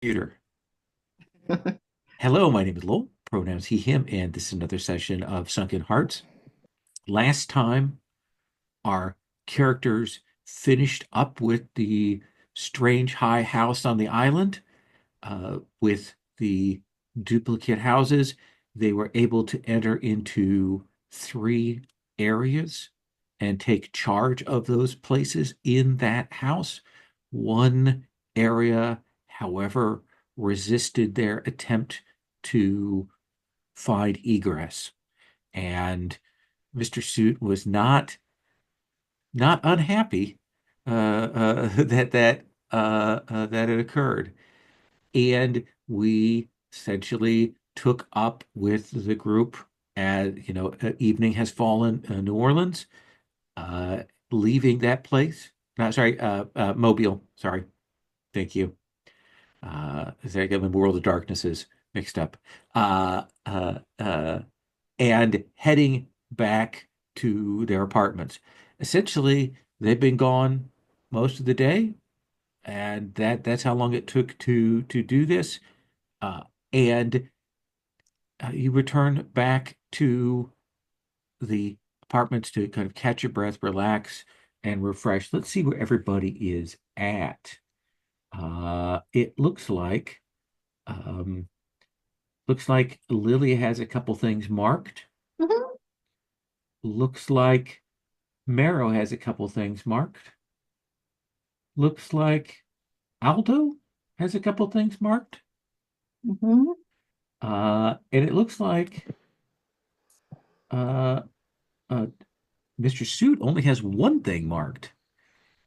Computer. Hello, my name is Lowell, pronouns he, him, and this is another session of Sunken Hearts. Last time, our characters finished up with the strange high house on the island, with the duplicate houses. They were able to enter into three areas and take charge of those places in that house. One area, however, resisted their attempt to find egress, and Mr. Suit was not unhappy that it occurred. And we essentially took up with the group as, evening has fallen in New Orleans, uh, leaving that place. No, sorry, Mobile. Sorry. Thank you. I get the World of Darknesses mixed up. Uh, uh, uh, and heading back to their apartments. Essentially, they've been gone most of the day, and that's how long it took to do this. Uh, and You return back to the apartments to kind of catch your breath, relax, and refresh. Let's see where everybody is at. It um, looks like Lily has a couple things marked. Mhm. Looks like Marrow has a couple things marked. Looks like Aldo has a couple things marked. Mhm. And it looks like uh, uh, Mr. Suit only has one thing marked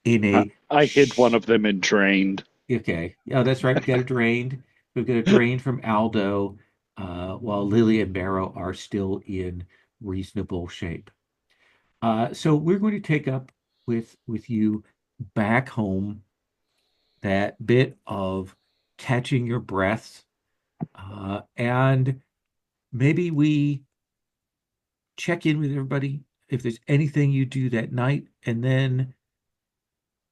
in I, a I hid one sh of them and drained. okay. Yeah, that's right. We got a drained. We've got a drain from Aldo, while Lily and Marrow are still in reasonable shape. So we're going to take up with you back home that bit of catching your breath, and maybe we check in with everybody if there's anything you do that night, and then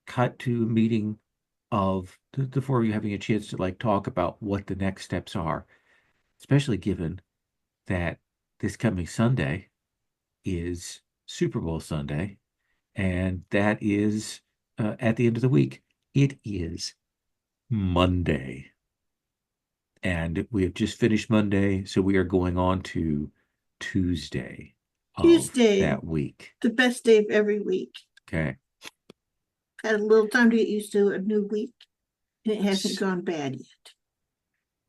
cut to a meeting of the four of you having a chance to like talk about what the next steps are, especially given that this coming Sunday is Super Bowl Sunday, and that is at the end of the week. It is Monday, and we have just finished Monday, so we are going on to Tuesday of Tuesday, that week. the best day of every week. Okay. Had a little time to get used to a new week, and it hasn't gone bad yet.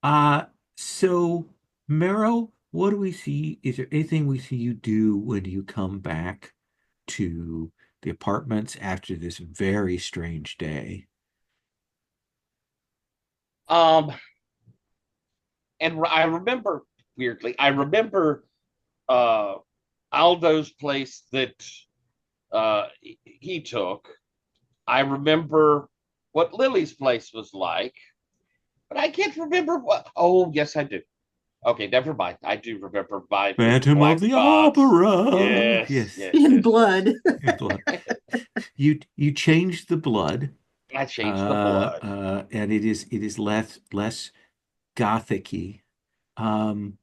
Uh, so Marrow, what do we see? Is there anything we see you do when you come back to the apartments after this very strange day? Um, I remember weirdly, I remember uh Aldo's place that he took. I remember what Lily's place was like, but I can't remember what. Oh, yes, I do. Okay, never mind. I do remember mine with the Phantom of black the box. Opera. Yes, Yes, yes, In yes, yes. blood. in blood. You changed the blood, I changed the blood, and it is less gothic-y. Um,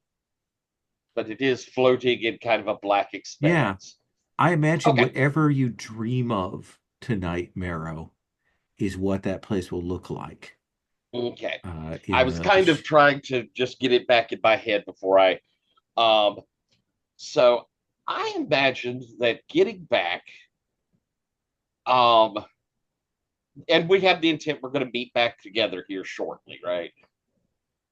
but it is floating in kind of a black yeah, expanse. I imagine Okay, whatever you dream of tonight, Marrow, is what that place will look like. okay. I In was the kind of trying to just get it back in my head before I um so I imagined that getting back, um, and we have the intent we're going to meet back together here shortly, right?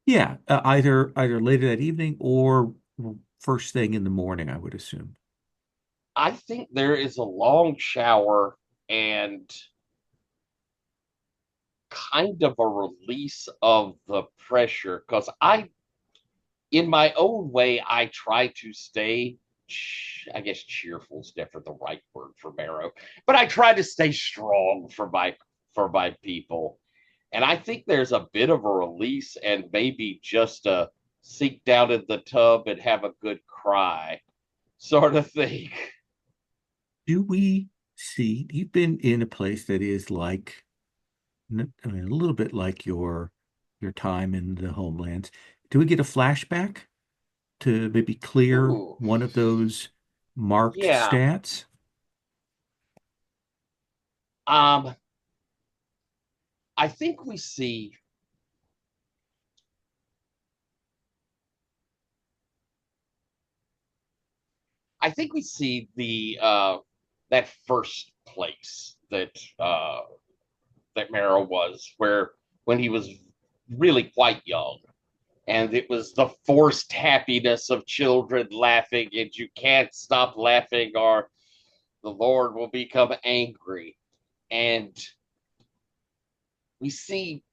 yeah, either later that evening or first thing in the morning, I would assume. I think there is a long shower and kind of a release of the pressure because in my own way, I try to stay. I guess cheerful is never the right word for Marrow, but I try to stay strong for my people. And I think there's a bit of a release and maybe just a sink down in the tub and have a good cry sort of thing. Do we see you've been in a place that is like, I mean, a little bit like your your time in the homelands. Do we get a flashback to maybe clear Ooh, one of those marked yeah. stats? Um, I think we see. I think we see the that first place that Marrow was, where when he was really quite young, and it was the forced happiness of children laughing, and you can't stop laughing, or the Lord will become angry. And we see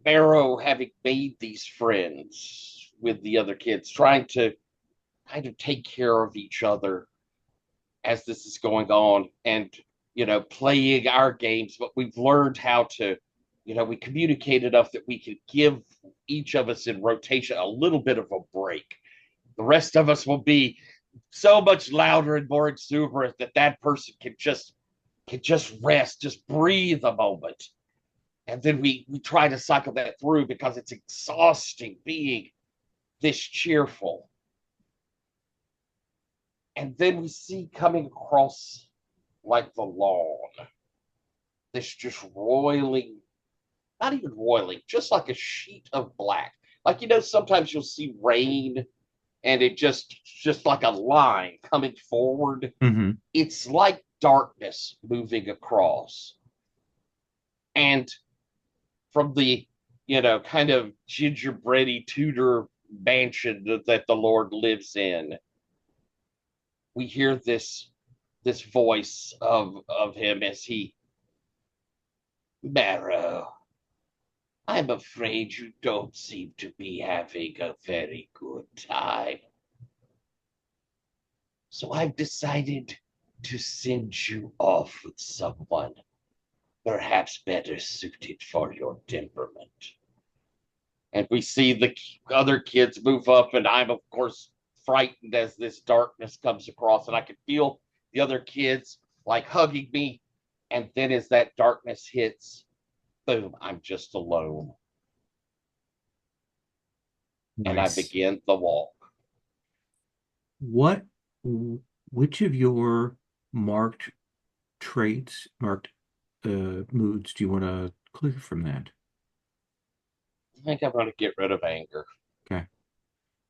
Marrow having made these friends with the other kids, trying to kind of take care of each other as this is going on, and playing our games, but we've learned how to, we communicate enough that we can give each of us in rotation a little bit of a break. The rest of us will be so much louder and more exuberant that that person can just rest, just breathe a moment. And then we try to cycle that through, because it's exhausting being this cheerful. And then we see coming across, like, the lawn, this just roiling, not even roiling, just like a sheet of black. Like, sometimes you'll see rain and it just like a line coming forward. Hmm. It's like darkness moving across. And from the, kind of gingerbready Tudor mansion that the Lord lives in, we hear this voice of him as he, Marrow, I'm afraid you don't seem to be having a very good time. So I've decided to send you off with someone perhaps better suited for your temperament. And we see the other kids move up, and I'm, of course, frightened as this darkness comes across, and I can feel the other kids like hugging me. And then as that darkness hits, boom, I'm just alone. And I Nice. begin the walk. What, which of your marked traits, marked moods do you want to clear from that? I think I'm going to get rid of anger. Okay.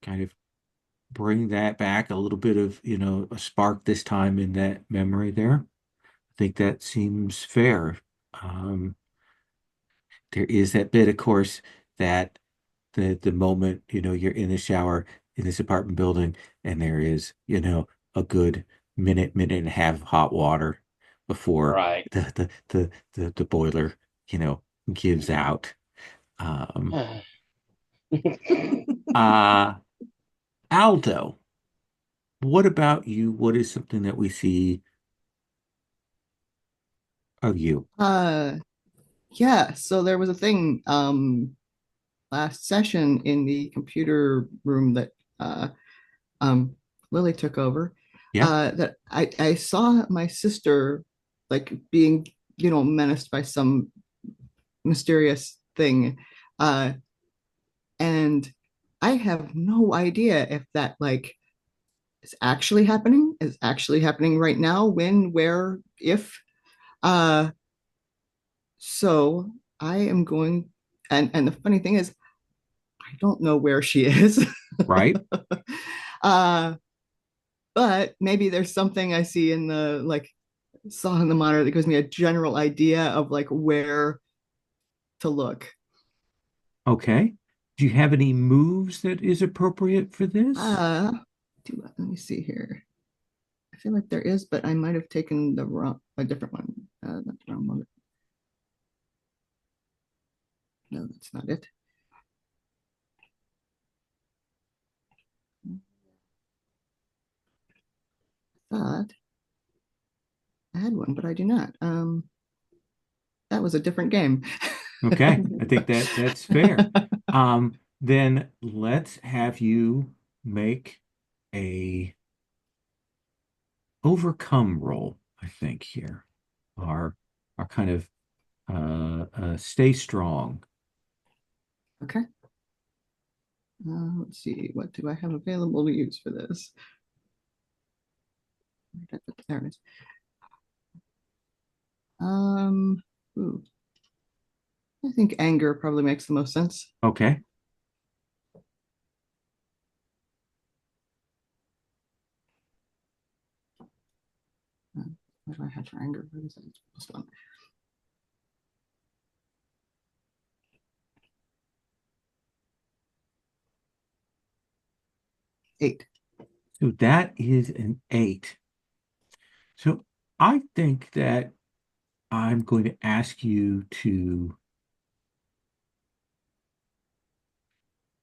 Kind of bring that back a little bit of, a spark this time in that memory there. I think that seems fair. Um, there is that bit, of course, that the moment, you're in the shower in this apartment building and there is, a good minute and a half of hot water before Right. the boiler, you know, gives out. Um, uh, Aldo, what about you? What is something that we see of you? Uh, yeah, so there was a thing last session in the computer room that um Lily took over, Yeah. that I saw my sister like being, menaced by some mysterious thing. Uh and I have no idea if that like is actually happening right now, when, where, if. Uh so I am going, and the funny thing is I don't know where she is. Right? uh, but maybe there's something I see in the like saw in the monitor that gives me a general idea of like where to look. Okay. Do you have any moves that is appropriate for this? Uh, let me see here. I feel like there is, but I might have taken a different one. Not the wrong one. No, that's not it. I thought I had one, but I do not. That was a different game. Okay. I think that's fair. Then let's have you make a overcome roll, I think here. Our kind of stay strong. Okay. Let's see, what do I have available to use for this? There it is. Ooh, I think anger probably makes the most sense. Okay. What do I have for anger? What is that? Plus one. 8. So that is an 8. So I think that I'm going to ask you to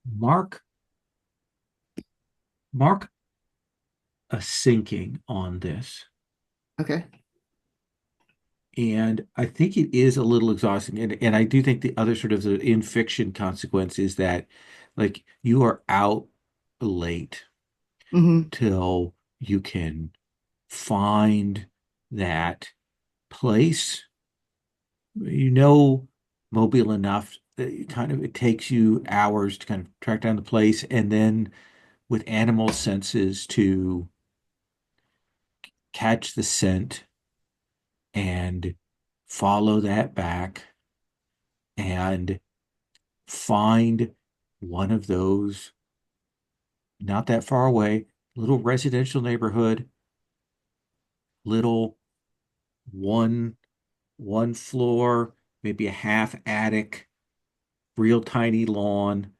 mark mark a sinking on this. Okay. And I think it is a little exhausting. And I do think the other sort of the in fiction consequence is that like you are out late Hmm. till you can find that place. You know Mobile enough that it takes you hours to kind of track down the place and then with animal senses to catch the scent and follow that back and find one of those not that far away, little residential neighborhood, little one one floor, maybe a half attic, real tiny lawn,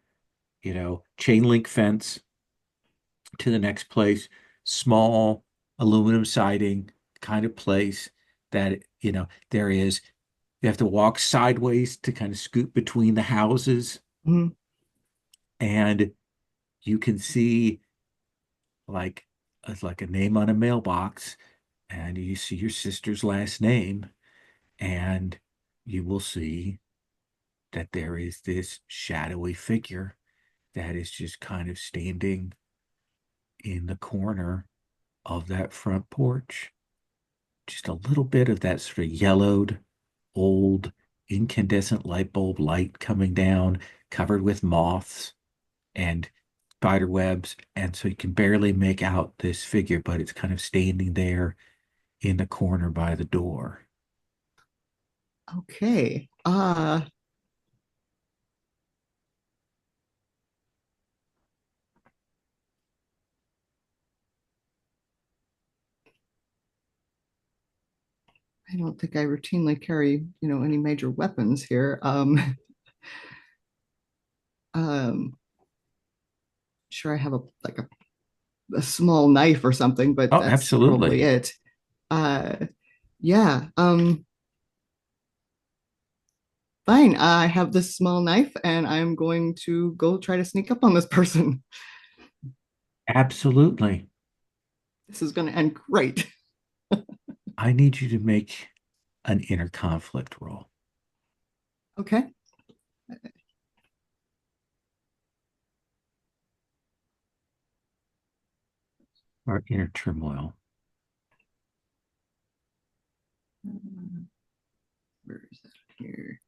chain link fence to the next place, small aluminum siding kind of place that, there is. You have to walk sideways to kind of scoot between the houses, Hmm. and you can see like it's like a name on a mailbox, and you see your sister's last name, and you will see that there is this shadowy figure that is just kind of standing in the corner of that front porch. Just a little bit of that sort of yellowed, old, incandescent light bulb light coming down, covered with moths and spider webs. And so you can barely make out this figure, but it's kind of standing there in the corner by the door. Okay. I don't think I routinely carry, any major weapons here. Um, sure I have a small knife or something, but Oh, that's probably absolutely. it. Uh, yeah. Fine. I have this small knife and I'm going to go try to sneak up on this person. Absolutely. This is going to end great. I need you to make an inner conflict roll Okay. or inner turmoil. Where is that here?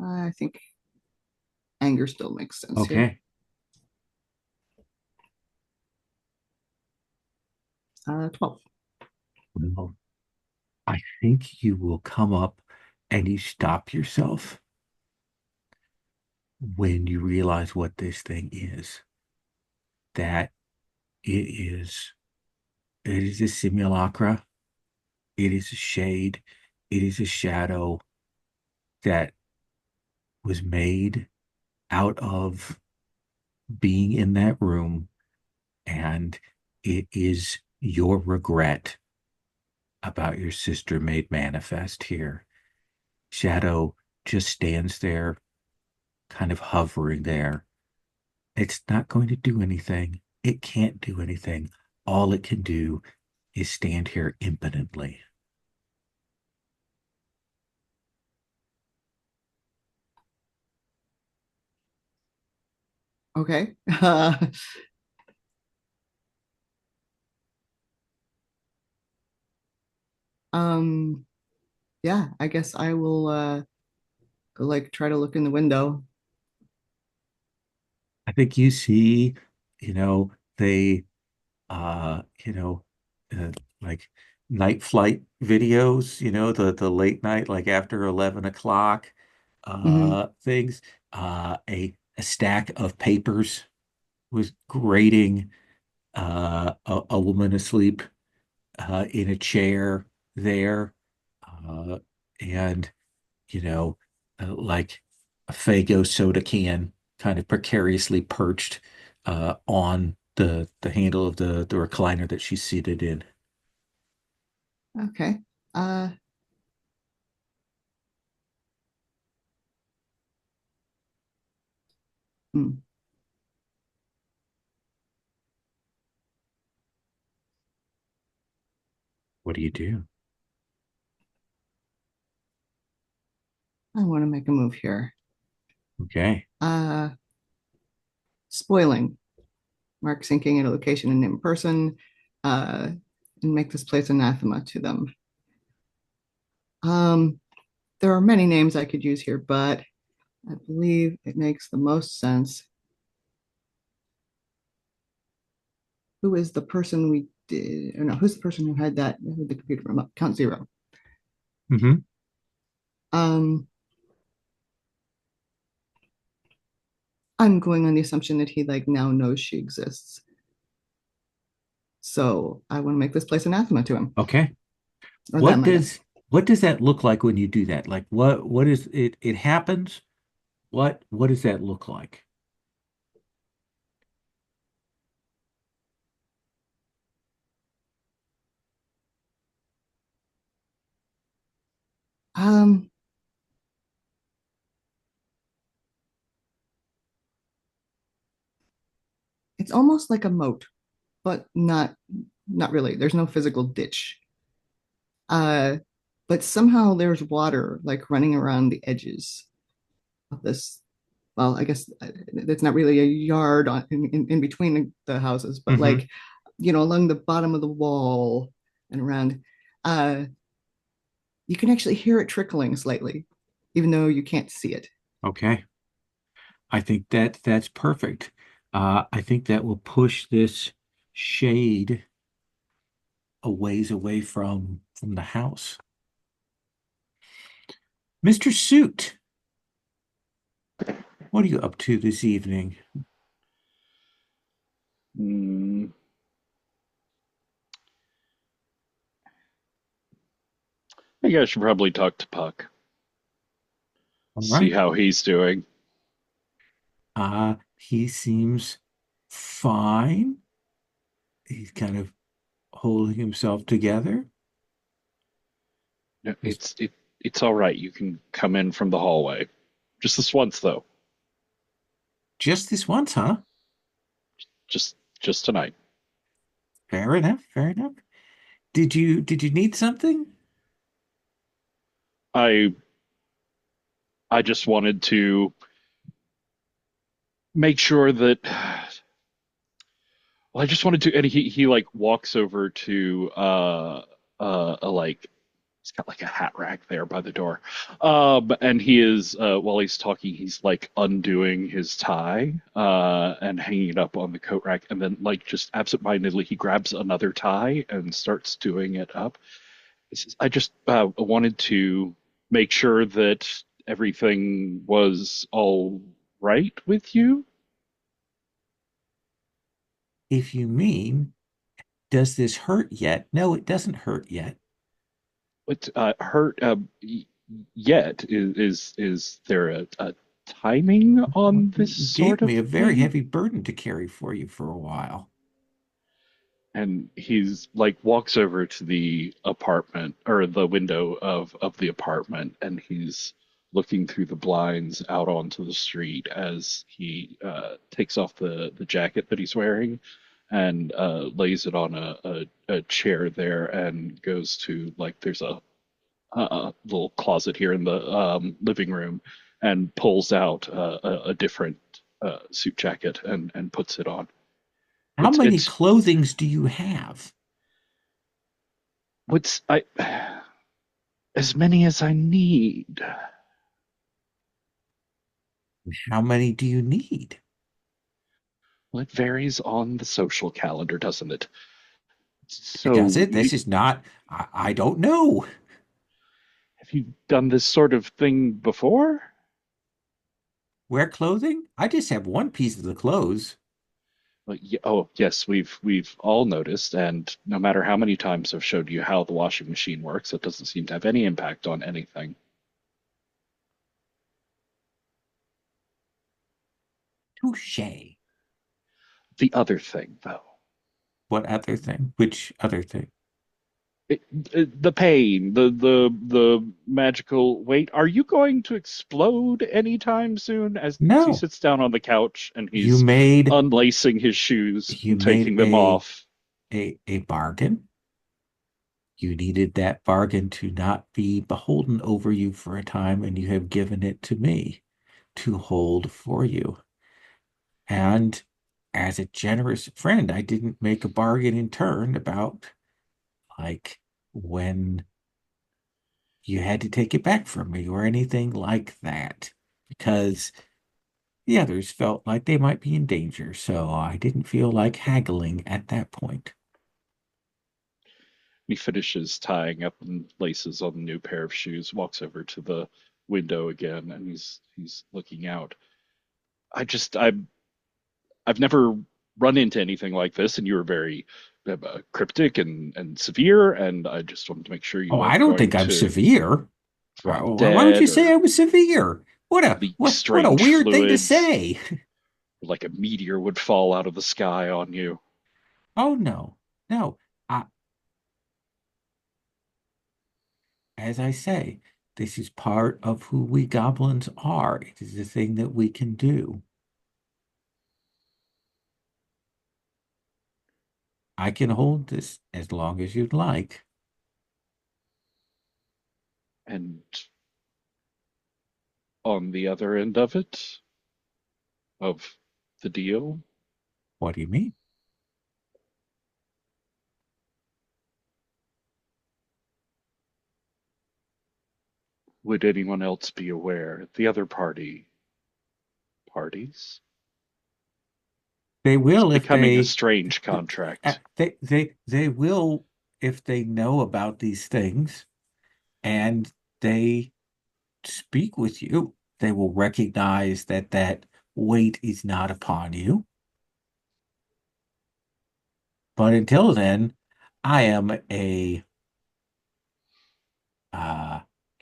I think anger still makes sense here. Okay. 12. Well, I think you will come up and you stop yourself when you realize what this thing is. That it is it is a simulacra, it is a shade, it is a shadow that was made out of being in that room, and it is your regret about your sister made manifest here. Shadow just stands there, kind of hovering there. It's not going to do anything. It can't do anything. All it can do is stand here impotently. Okay. Um, yeah, I guess I will go like try to look in the window. I think you see, they you know, like night flight videos, the late night, like after 11 o'clock, Hmm. things, a stack of papers was grating, a woman asleep, in a chair there, uh, and, you know, like a Fago soda can kind of precariously perched, on the handle of the recliner that she's seated in. Okay. Uh, hmm. What do you do? I want to make a move here. Okay. Uh, Spoiling. Mark sinking at a location and in person, uh, and make this place anathema to them. Um, there are many names I could use here, but I believe it makes the most sense. Who is the person we did? Or no, who's the person who had that with the computer remote? Count zero. Hmm. Um, I'm going on the assumption that he like now knows she exists. So I want to make this place anathema to him, Okay. or What them, I guess. does what does that look like when you do that? Like what is it? It happens. What does that look like? Um, it's almost like a moat, but not really. There's no physical ditch. Uh, but somehow there's water like running around the edges of this. Well, I guess it's not really a yard in between the houses, but Hmm. like, along the bottom of the wall and around. Uh, you can actually hear it trickling slightly, even though you can't see it. Okay. I think that's perfect. I think that will push this shade a ways away from the house. Mr. Suit, what are you up to this evening? Mm, I think I should probably talk to Puck, All see right. how he's doing. He seems fine. He's kind of holding himself together. No, Is it's all right. You can come in from the hallway. Just this once, though. just this once, huh? Just tonight. Fair enough, fair enough. Did you need something? I I just wanted to make sure that. Well, I just wanted to, and he like walks over to a like he's got like a hat rack there by the door. And he is while he's talking, he's like undoing his tie and hanging it up on the coat rack, and then like just absentmindedly he grabs another tie and starts doing it up. He says, I just wanted to make sure that everything was all right with you. If you mean, does this hurt yet? No, it doesn't hurt yet. What hurt yet is there a timing on this You gave sort of me a very thing? heavy burden to carry for you for a while. And he's like walks over to the apartment or the window of the apartment, and he's looking through the blinds out onto the street as he takes off the jacket that he's wearing and lays it on a chair there and goes to like there's a little closet here in the living room and pulls out a different suit jacket and puts it on. How many It's clothings do you have? what's I As many as I need. How many do you need? Well, it varies on the social calendar, doesn't it? Does So it? This is not, I don't know. have you done this sort of thing before? Wear clothing? I just have one piece of the clothes. Well, oh, yes, we've all noticed, and no matter how many times I've showed you how the washing machine works, it doesn't seem to have any impact on anything. Touche. The other thing, though, What other thing? Which other thing? it, the pain, the magical weight. Are you going to explode anytime soon? As he No. sits down on the couch and You he's made unlacing his shoes you and made taking them off. a bargain. You needed that bargain to not be beholden over you for a time, and you have given it to me to hold for you. And as a generous friend, I didn't make a bargain in turn about like when you had to take it back from me or anything like that, because the others felt like they might be in danger. So I didn't feel like haggling at that point. He finishes tying up and laces on the new pair of shoes, walks over to the window again, and he's looking out. I've never run into anything like this, and you were very cryptic and severe, and I just wanted to make sure you Oh, I weren't don't going think I'm to severe. drop Why would you dead say I or was severe? leak What a strange weird thing to fluids, say. like a meteor would fall out of the sky on you. Oh no. No. I, as I say, this is part of who we goblins are. It is a thing that we can do. I can hold this as long as you'd like. And on the other end of it, of the deal, What do you mean? would anyone else be aware? The other parties? They It's will if becoming a strange contract. they will if they know about these things and they speak with you. They will recognize that that weight is not upon you. But until then, I am a uh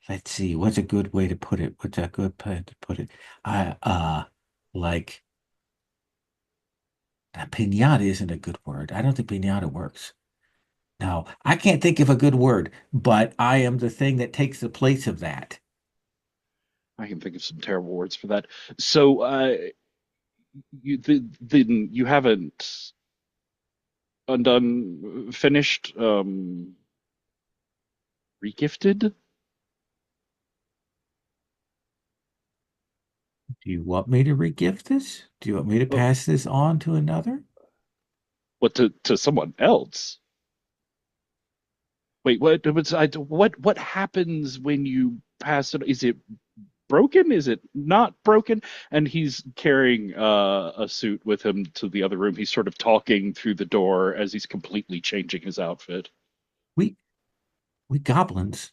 let's see, what's a good way to put it? What's a good way to put it? I like pinata isn't a good word. I don't think pinata works. No, I can't think of a good word, but I am the thing that takes the place of that. I can think of some terrible words for that. So, then you haven't undone finished regifted. Do you want me to regift this? Do you want me to Uh, pass this on to another? what to someone else? Wait, what happens when you pass it? Is it broken? Is it not broken? And he's carrying a suit with him to the other room. He's sort of talking through the door as he's completely changing his outfit. We we goblins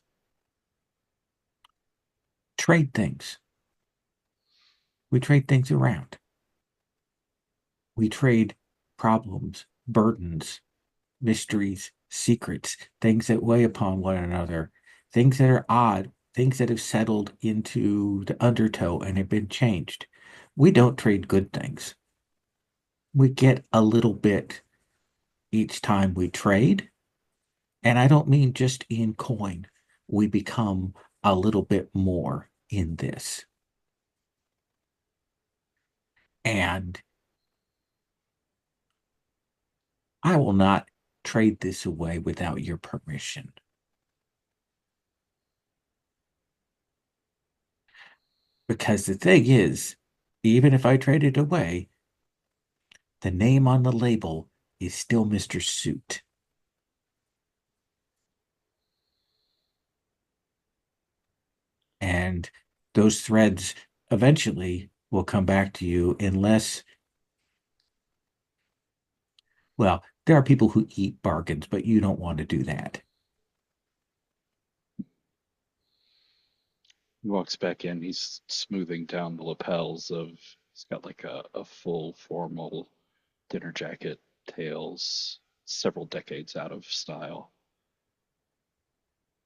trade things. We trade things around. We trade problems, burdens, mysteries, secrets, things that weigh upon one another, things that are odd, things that have settled into the undertow and have been changed. We don't trade good things. We get a little bit each time we trade. And I don't mean just in coin. We become a little bit more in this. And I will not trade this away without your permission. Because the thing is, even if I trade it away, the name on the label is still Mr. Suit. And those threads eventually will come back to you unless, well, there are people who eat bargains, but you don't want to do that. He walks back in. He's smoothing down the lapels of. He's got like a full formal dinner jacket, tails, several decades out of style.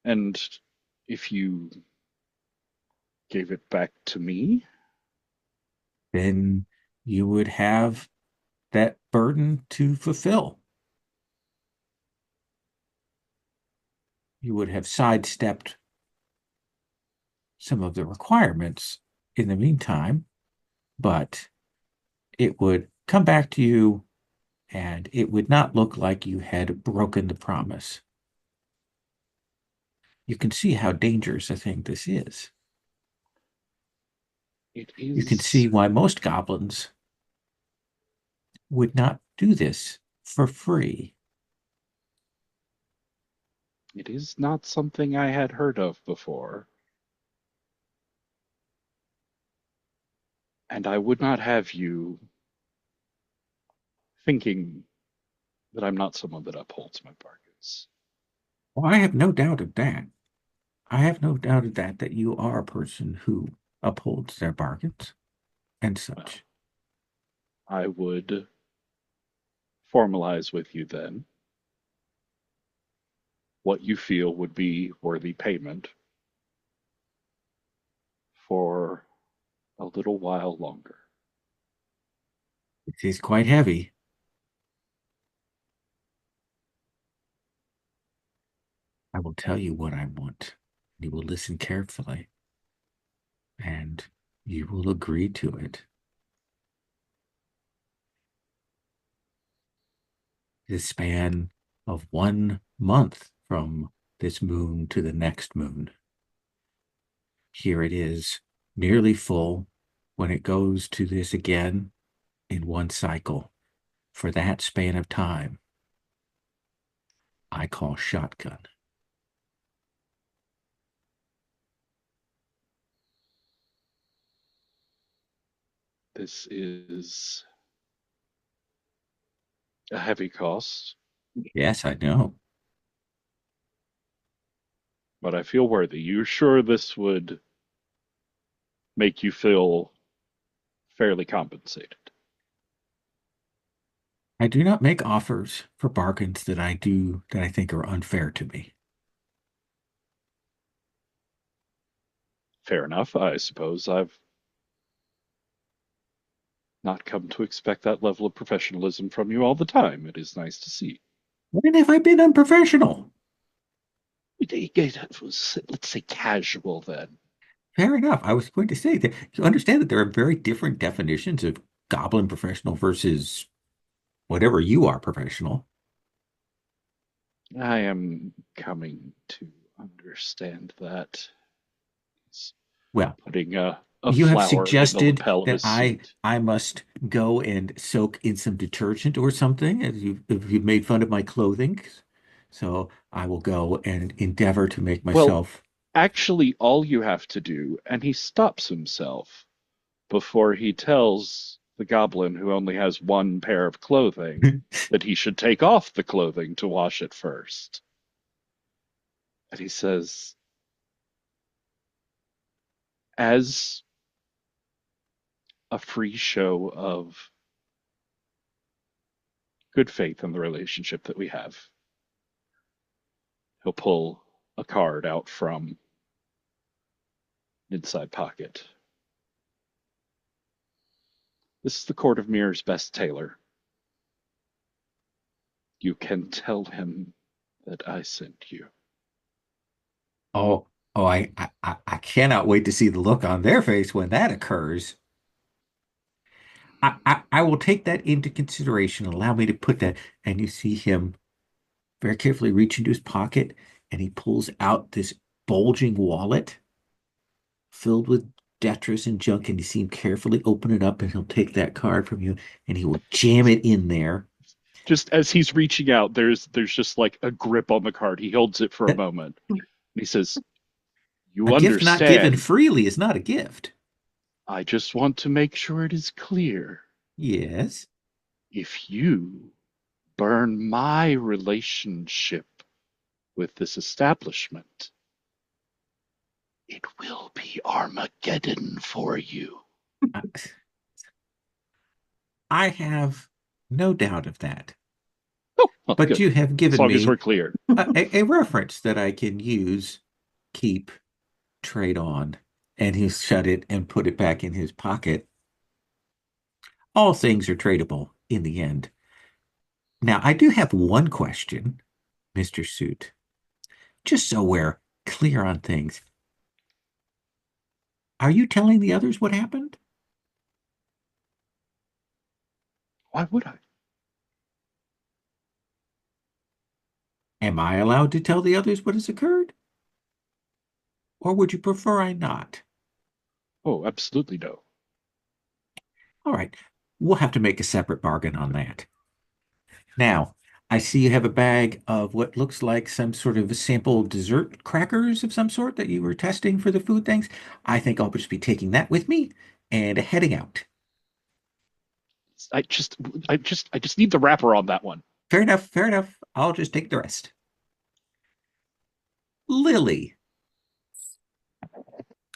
And if you gave it back to me, Then you would have that burden to fulfill. You would have sidestepped some of the requirements in the meantime, but it would come back to you and it would not look like you had broken the promise. You can see how dangerous a thing this is. it You can see is why most goblins would not do this for free. it is not something I had heard of before. And I would not have you thinking that I'm not someone that upholds my bargains. Well, I have no doubt of that. I have no doubt of that, that you are a person who upholds their bargains and Well, such. I would formalize with you then what you feel would be worthy payment for a little while longer. It is quite heavy. I will tell you what I want. You will listen carefully, and you will agree to it. The span of 1 month from this moon to the next moon. Here it is, nearly full. When it goes to this again in one cycle, for that span of time, I call shotgun. This is a heavy cost, Yes, I know. but I feel worthy. You're sure this would make you feel fairly compensated? I do not make offers for bargains that I think are unfair to me. Fair enough, I suppose. I've not come to expect that level of professionalism from you all the time. It is nice to see. When have I been unprofessional? Let's say casual then. Fair enough. I was going to say that you understand that there are very different definitions of goblin professional versus whatever you are professional. I am coming to understand that. He's Well, putting a you have flower in the suggested lapel of that his I suit. I must go and soak in some detergent or something, as you've made fun of my clothing. So I will go and endeavor to make Well, myself. actually, all you have to do, and he stops himself before he tells the goblin who only has one pair of clothing that he should take off the clothing to wash it first. And he says, as a free show of good faith in the relationship that we have, he'll pull a card out from inside pocket. This is the Court of Mirror's best tailor. You can tell him that I sent you. Oh, oh, I cannot wait to see the look on their face when that occurs. I will take that into consideration. Allow me to put that. And you see him very carefully reach into his pocket and he pulls out this bulging wallet filled with detritus and junk. And you see him carefully open it up and he'll take that card from you and he will jam it in there. Just as he's reaching out, there's just like a grip on the card. He holds it for a That, moment. And he says, You A gift not given understand. freely is not a gift. I just want to make sure it is clear. Yes. If you burn my relationship with this establishment, it will be Armageddon for you. I I have no doubt of that. Oh, well, But good. you have As given long as we're me clear. a reference that I can use, keep, trade on. And he shut it and put it back in his pocket. All things are tradable in the end. Now, I do have one question, Mr. Suit, just so we're clear on things. Are you telling the others what happened? Why would I? Am I allowed to tell the others what has occurred? Or would you prefer I not? Oh, absolutely no. All right, we'll have to make a separate bargain on that. Now, I see you have a bag of what looks like some sort of sample dessert crackers of some sort that you were testing for the food things. I think I'll just be taking that with me and heading out. I just, I just need the wrapper on that one. Fair enough, fair enough. I'll just take the rest. Lily,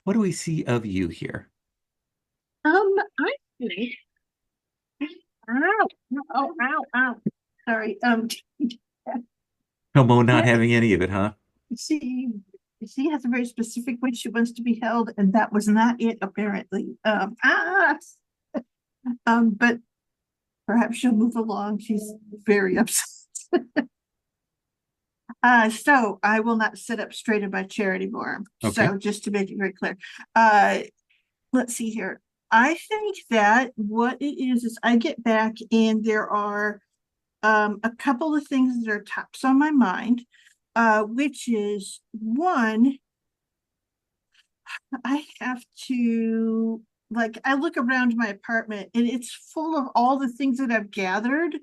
what do we see of you here? I think. Ow, ow, ow, ow. Sorry. Tomo not Yeah, having any of it, huh? she she has a very specific way she wants to be held, and that was not it, apparently. But perhaps she'll move along. She's very upset. So I will not sit up straight in my chair anymore. Okay. So just to make it very clear. Uh, let's see here. I think that what it is I get back and there are a couple of things that are tops on my mind, which is one, I have to, like, I look around my apartment and it's full of all the things that I've gathered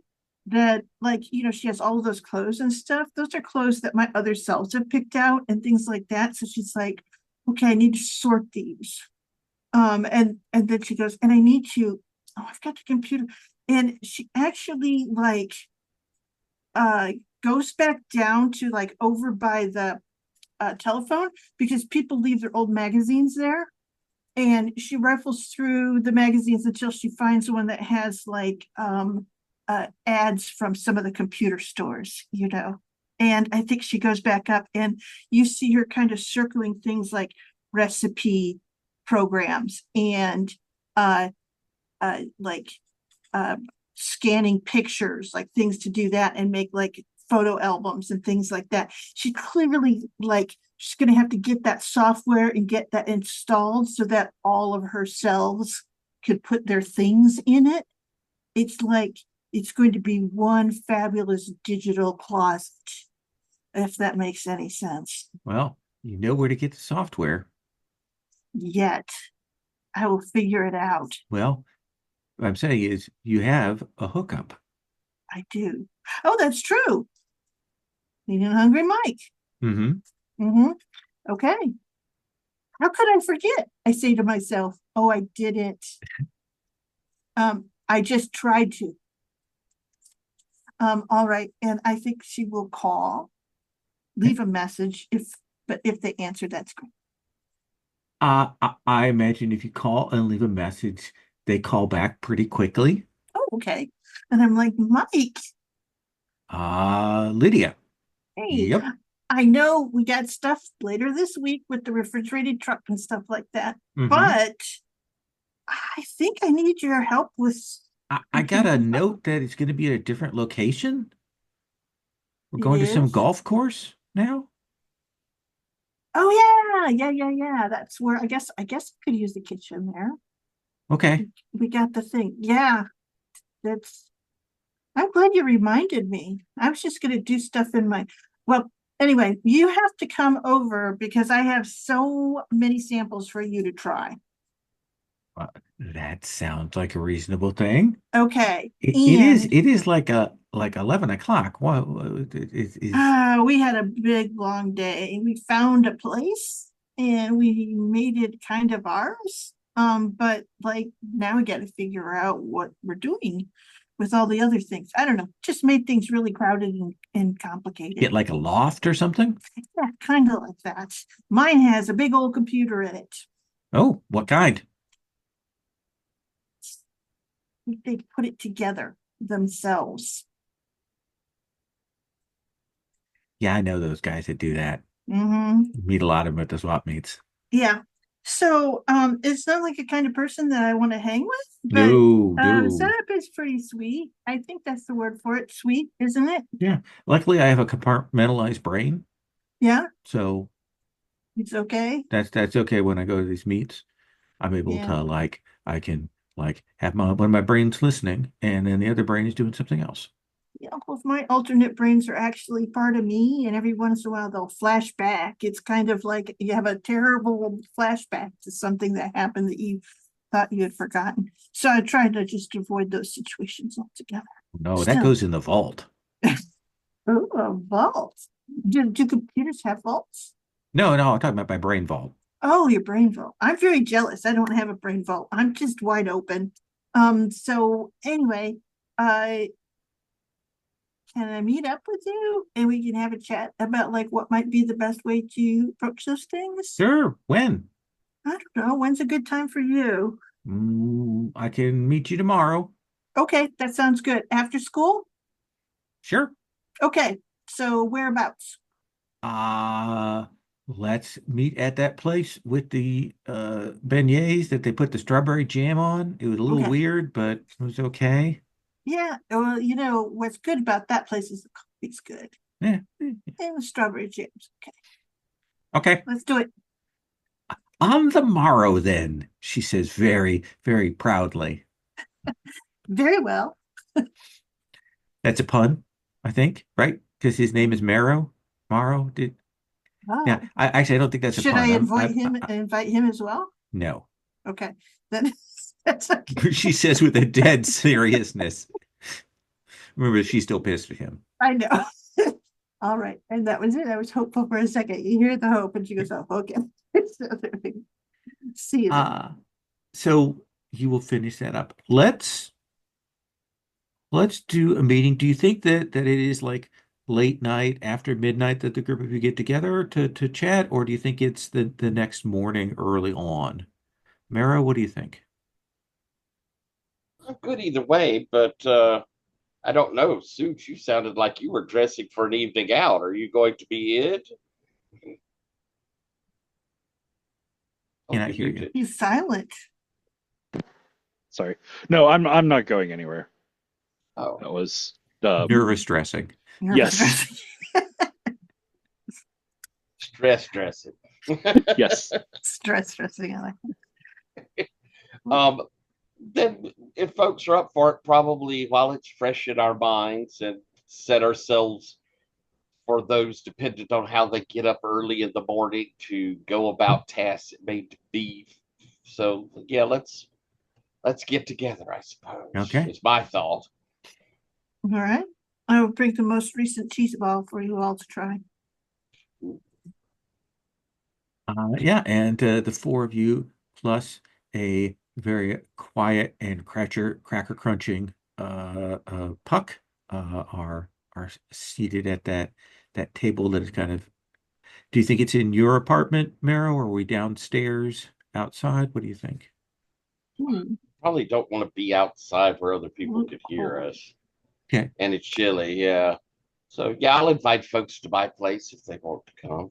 that, like, she has all of those clothes and stuff. Those are clothes that my other selves have picked out and things like that. So she's like, okay, I need to sort these. And then she goes, and I need to, oh, I've got the computer. And she actually like uh goes back down to like over by the telephone because people leave their old magazines there. And she rifles through the magazines until she finds one that has like ads from some of the computer stores. And I think she goes back up and you see her kind of circling things like recipe programs and like uh, scanning pictures, like things to do that and make like photo albums and things like that. She clearly like she's going to have to get that software and get that installed so that all of her cells could put their things in it. It's like it's going to be one fabulous digital closet, if that makes any sense. Well, you know where to get the software. Yet I will figure it out. Well, what I'm saying is you have a hookup. I do. Oh, that's true. Need a hungry Mike. Mm-hmm. Mm-hmm. Okay. How could I forget? I say to myself, oh, I didn't. I just tried to. All right. And I think she will call, leave a message but if they answer, that's great. I imagine if you call and leave a message, they call back pretty quickly. Oh, okay. And I'm like, Mike, Lydia. hey, Yep. I know we got stuff later this week with the refrigerated truck and stuff like that, Mm-hmm. but I think I need your help with. I got a note that it's going to be at a different location. We're It going to some is. golf course now. Oh yeah. That's where I guess I could use the kitchen there. Okay. We got the thing. Yeah, that's. I'm glad you reminded me. I was just gonna do stuff in my. Well, anyway, you have to come over because I have so many samples for you to try. That sounds like a reasonable thing. Okay, It is. and It is like 11 o'clock. What is? we had a big long day. We found a place and we made it kind of ours. But like now we got to figure out what we're doing with all the other things. I don't know, just made things really crowded and complicated. Get like a loft or something? Yeah, kind of like that. Mine has a big old computer in it. Oh, what kind? They put it together themselves. Yeah, I know those guys that do that. Mm-hmm. Meet a lot of them at the swap meets. Yeah. So it's not like a kind of person that I want to hang with, but No, the no. setup is pretty sweet. I think that's the word for it. Sweet, isn't it? Yeah. Luckily, I have a compartmentalized brain, Yeah, so it's okay. that's okay when I go to these meets. I'm able Yeah. to like I can like have my when my brain's listening and then the other brain is doing something else. Yeah, well, my alternate brains are actually part of me, and every once in a while they'll flash back. It's kind of like you have a terrible flashback to something that happened that you thought you had forgotten. So I try to just avoid those situations altogether. No, that Still, goes in the vault. oh, a vault. Do computers have vaults? No, no, I'm talking about my brain vault. Oh, your brain vault. I'm very jealous. I don't have a brain vault. I'm just wide open. So anyway, I can I meet up with you and we can have a chat about like what might be the best way to approach those things? Sure. When? I don't know. When's a good time for you? I can meet you tomorrow. Okay, that sounds good. After school? Sure. Okay. So whereabouts? Uh, let's meet at that place with the beignets that they put the strawberry jam on. It was a little Okay. weird, but it was okay. Yeah. Well, you know, what's good about that place is the coffee's good. Yeah. And the strawberry jams. Okay. Okay. Let's do it. On the morrow, then, she says very, very proudly. Very well. That's a pun, I think, right? Because his name is Marrow. Morrow did. Yeah. Wow. I don't think that's a Should I pun. invite him as well? No. Okay. Then that's okay. She says with a dead seriousness. Remember, she's still pissed at him. I know. All right. And that was it. I was hopeful for a second. You hear the hope, and she goes, oh, okay. So there we go. See you then. So you will finish that up. Let's do a meeting. Do you think that it is like late night after midnight that the group of you get together to chat, or do you think it's the next morning early on? Mara, what do you think? I'm good either way, but I don't know. Suits, you sounded like you were dressing for an evening out. Are you going to be it? Oh, Cannot you're hear you. muted. He's silent. Sorry. No, I'm not going anywhere. Oh, That was Nervous dressing. Yes. stress dressing. yes. Stressing. I like Um, then if folks are up for it, probably while it's fresh in our minds and set ourselves for those dependent on how they get up early in the morning to go about tasks it may be. So yeah, let's get together, I suppose. Okay. Is my thought. All right. I will bring the most recent cheese ball for you all to try. Yeah, and the four of you plus a very quiet and cracker crunching Puck are seated at that table that is kind of. Do you think it's in your apartment, Marrow, or are we downstairs outside? What do you think? Probably don't want to be outside where other people could hear us. Okay. And it's chilly, yeah. So yeah, I'll invite folks to my place if they want to come.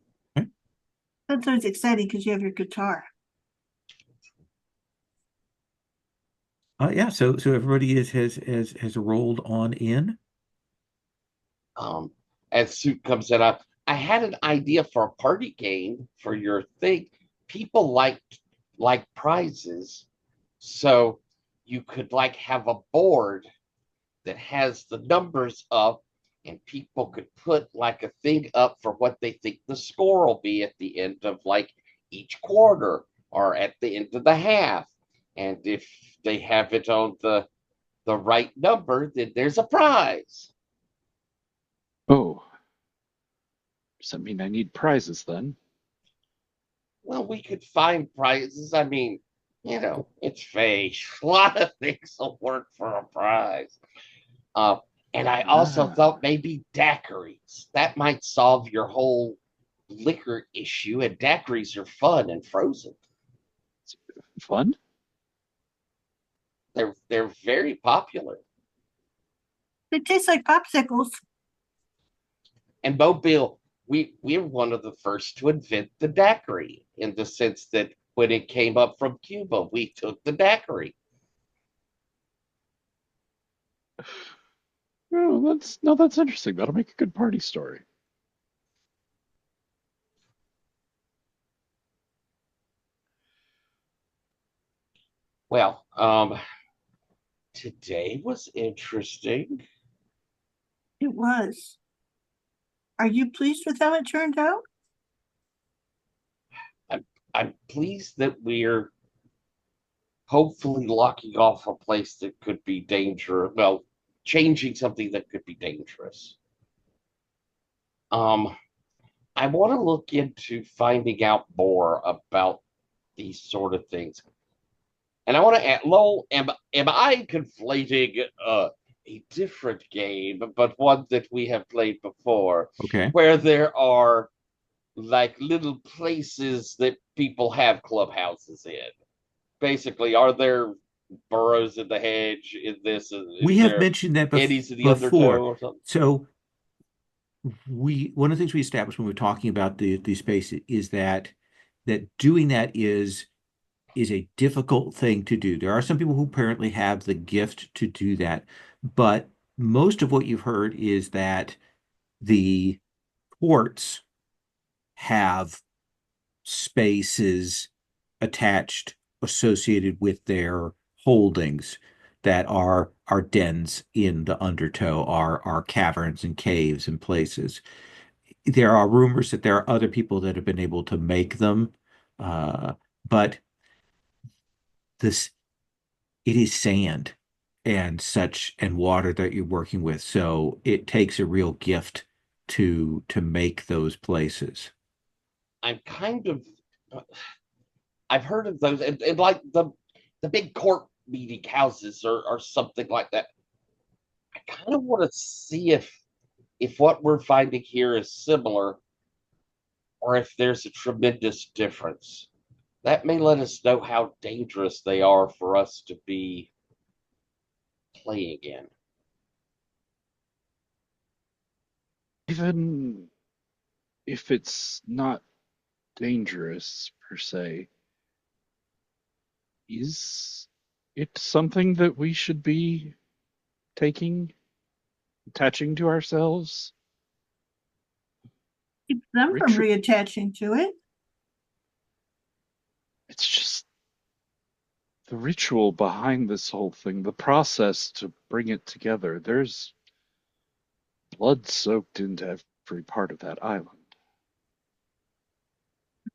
That's always exciting because you have your guitar. Yeah. So everybody has rolled on in. Um, as Suit comes in, I had an idea for a party game for your thing. People like prizes, so you could like have a board that has the numbers up, and people could put like a thing up for what they think the score will be at the end of like each quarter or at the end of the half. And if they have it on the right number, then there's a prize. Oh. Does that mean I need prizes then? well, we could find prizes. I mean, it's fake. A lot of things will work for a prize. Uh, and I also thought maybe daiquiris. That might solve your whole liquor issue. And daiquiris are fun and frozen. Fun? They're very popular. It tastes like popsicles. And Mobile, we're one of the first to invent the daiquiri in the sense that when it came up from Cuba, we took the daiquiri. Oh, that's interesting. That'll make a good party story. Well, today was interesting. It was. Are you pleased with how it turned out? I'm pleased that we're hopefully locking off a place that could be dangerous. Well, changing something that could be dangerous. Um, I want to look into finding out more about these sort of things. And I want to add, Lowell, am I conflating a different game, but one that we have played before, Okay. where there are like little places that people have clubhouses in? Basically, are there burrows in the hedge in this? We Is have there mentioned that eddies in the before. undertow or something? So one of the things we established when we were talking about the space is that doing that is a difficult thing to do. There are some people who apparently have the gift to do that, but most of what you've heard is that the ports have spaces attached associated with their holdings that are dens in the undertow, are caverns and caves and places. There are rumors that there are other people that have been able to make them, but this it is sand and such and water that you're working with, so it takes a real gift to make those places. I'm kind of I've heard of those, and like the big court meeting houses or something like that. I kind of want to see if what we're finding here is similar or if there's a tremendous difference. That may let us know how dangerous they are for us to be playing in. Even if it's not dangerous per se, is it something that we should be taking, attaching to ourselves? Keep them from Ritual. reattaching to it. It's just the ritual behind this whole thing, the process to bring it together. There's blood soaked into every part of that island.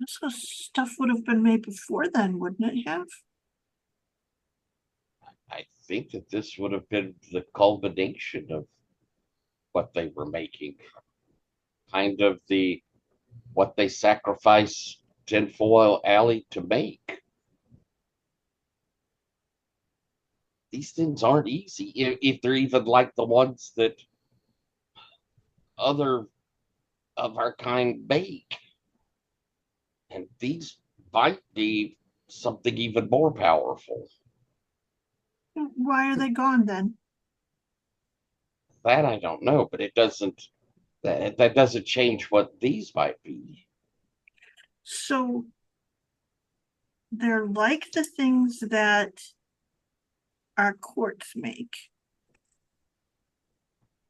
So stuff would have been made before then, wouldn't it have? I think that this would have been the culmination of what they were making. Kind of what they sacrificed tinfoil alley to make. These things aren't easy if they're even like the ones that other of our kind make. And these might be something even more powerful. Why are they gone then? That I don't know, but it doesn't that doesn't change what these might be. So they're like the things that our courts make,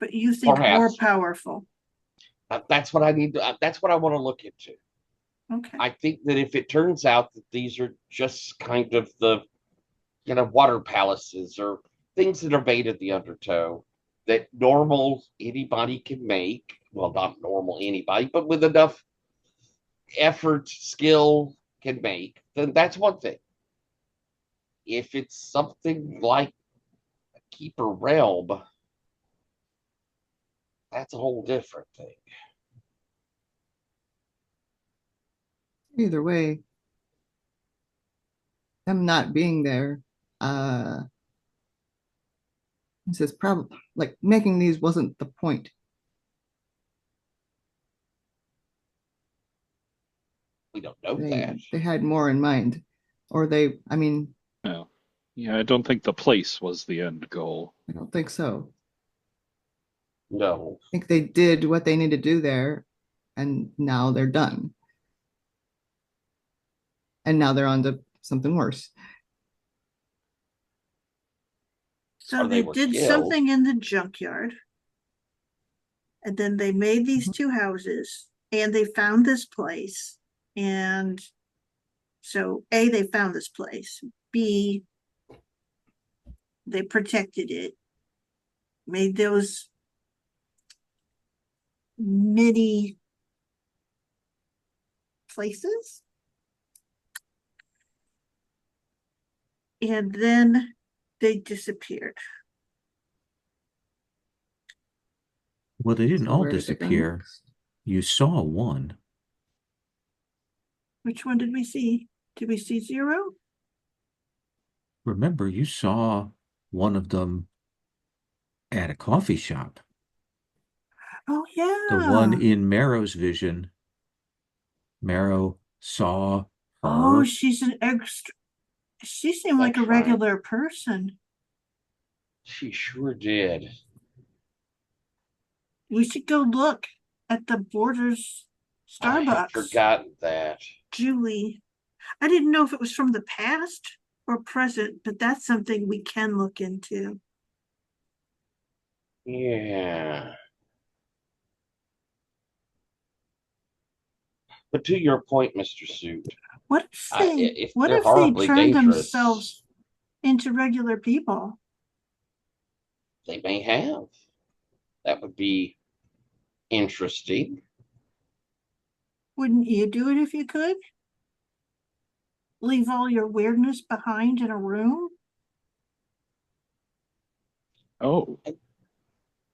but you think more Perhaps powerful. that's what I need. That's what I want to look into. Okay. I think that if it turns out that these are just kind of the water palaces or things that are made at the undertow that normal anybody can make, well, not normal anybody, but with enough effort, skill can make, then that's one thing. If it's something like a keeper realm, that's a whole different thing. Either way, them not being there, uh, it says probably like making these wasn't the point. We don't know They that. they had more in mind, or they. I mean, No. Yeah, I don't think the place was the end goal. I don't think so. No. I think they did what they needed to do there, and now they're done. And now they're on to something worse. So Or they they were did killed. something in the junkyard, and then they made these Mhm. two houses, and they found this place. And so A, they found this place. B, they protected it, made those mini places, and then they disappeared. Well, they didn't So all where did they go disappear. next? You saw one. Which one did we see? Did we see zero? Remember, you saw one of them at a coffee shop. Oh, The one yeah. in Marrow's vision, Marrow saw Oh, her. she's an extra. She seemed like a That's right. regular person. She sure did. We should go look at the Borders I had Starbucks, forgotten that. Julie. I didn't know if it was from the past or present, but that's something we can look into. Yeah. But to your point, Mr. Suit, if What they're if they horribly turned dangerous, themselves into regular people? they may have. That would be interesting. Wouldn't you do it if you could? Leave all your weirdness behind in a room? Oh,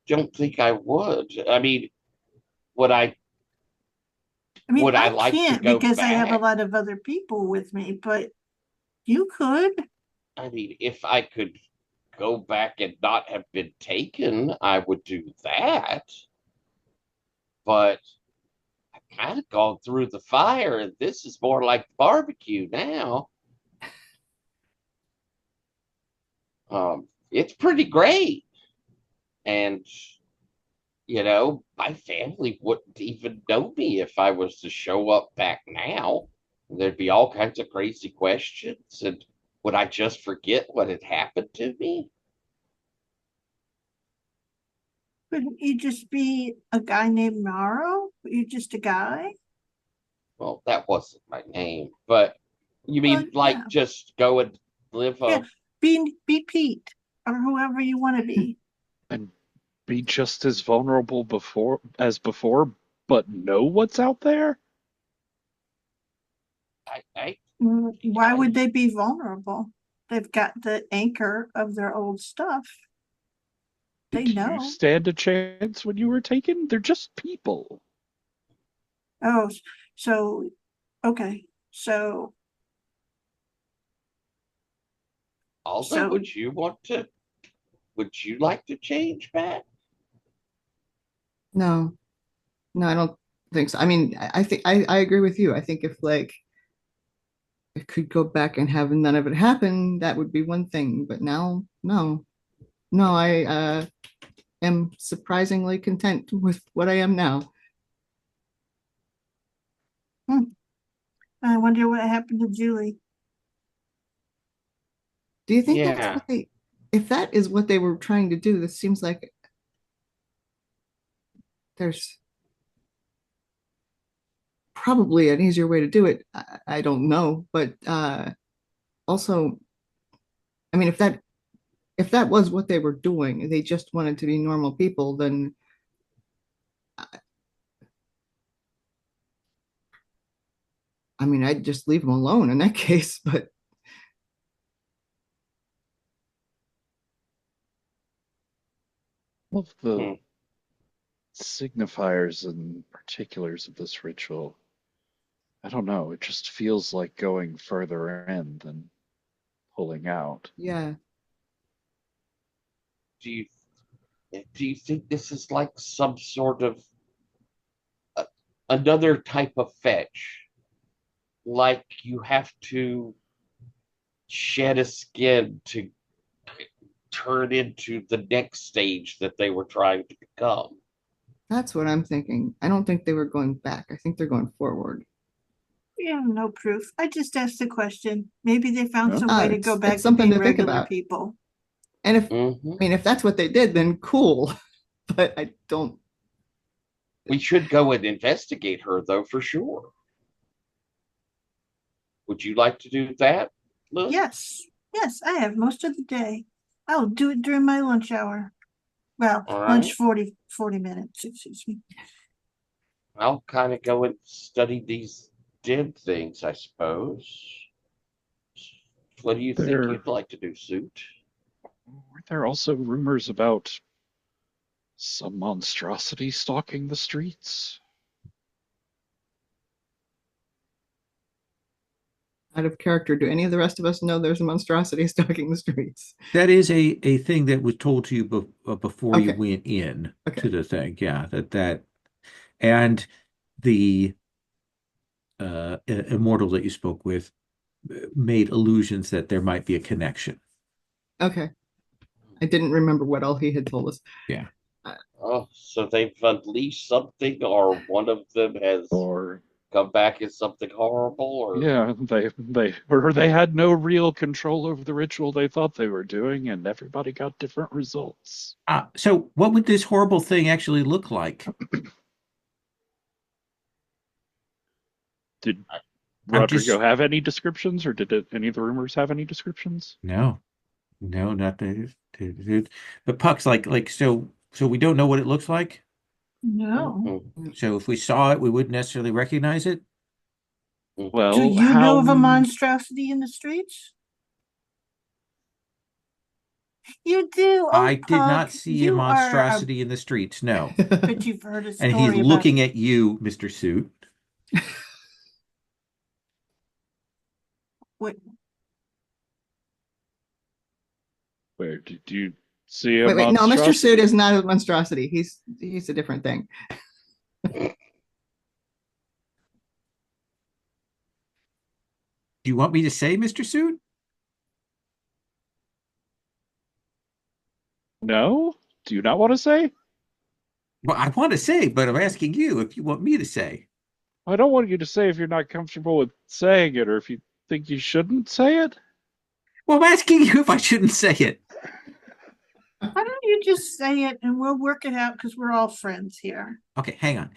Don't think I would. I mean, would I I mean, would I I like to can't go because I have a back? lot of other people with me, but you could. I mean, if I could go back and not have been taken, I would do that. But I've kind of gone through the fire, and this is more like barbecue now. It's pretty great. And, my family wouldn't even know me if I was to show up back now. There'd be all kinds of crazy questions. And would I just forget what had happened to me? Couldn't you just be a guy named Marrow? You're just a guy? Well, that wasn't my name. But you Well, mean like yeah. just go and live Yeah. a. Be Pete or whoever you want to be. and be just as vulnerable before, but know what's out there? I, Why I, would they be vulnerable? They've got the anchor of their old stuff. They Did you know. stand a chance when you were taken? They're just people. Oh, so okay. Aldo, So would you like to change back? No, no, I don't think so. I mean, I think I agree with you. I think if like I could go back and have none of it happen, that would be one thing. But now, no, no, I am surprisingly content with what I am now. I wonder what happened to Julie. Do you think that's Yeah, what if that is what they were trying to do, this seems like there's probably an easier way to do it. I don't know, but also, I mean, if that was what they were doing, they just wanted to be normal people, then I mean, I'd just leave them alone in that case. But Of the hmm. signifiers and particulars of this ritual, I don't know. It just feels like going further in than pulling out. Yeah. Do you think this is like some sort of another type of fetch? Like you have to shed a skin to turn into the next stage that they were trying to become. That's what I'm thinking. I don't think they were going back. I think they're going forward. We have no proof. I just asked the question. Maybe they found some way to go It's back to something being to think regular about. people. And if, Mhm. I mean, if that's what they did, then cool. But I don't, We should go and investigate her, though, for sure. Would you like to do that, Lil? Yes, yes, I have most of the day. I'll do it during my lunch hour. Well, All lunch right. 40 minutes, excuse me. I'll kind of go and study these dead things, I suppose. What do you think There you'd like to do, Suit? were there also rumors about some monstrosity stalking the streets? out of character, do any of the rest of us know there's a monstrosity stalking the streets? That is a thing that was told to you before you Okay. went in Okay. to the thing. Yeah, that and the immortal that you spoke with made illusions that there might be a connection. Okay. I didn't remember what all he had told us. Yeah. Oh, so they've unleashed something, or one of them has Or come back as something horrible, or yeah, they had no real control over the ritual they thought they were doing, and everybody got different results. So what would this horrible thing actually look like? Did I'm Rodrigo just have any descriptions, or did any of the rumors have any descriptions? no, no, not the. But Puck's so we don't know what it looks like. No. Mhm. So if we saw it, we wouldn't necessarily recognize it. Do Well, you know how of a monstrosity in the streets? You do. I Oh, did Puck, not see a you are a, monstrosity in the streets. No. but you've heard a And he's story about, looking at you, Mr. Suit. what, where did you see a Wait. No, Mr. Suit monstrosity? is not a monstrosity. He's a different thing. Do you want me to say, Mr. Suit? No? Do you not want to say? Well, I want to say, but I'm asking you if you want me to say. I don't want you to say if you're not comfortable with saying it, or if you think you shouldn't say it. Well, I'm asking you if I shouldn't say it. why don't you just say it and we'll work it out because we're all friends here. Okay, hang on.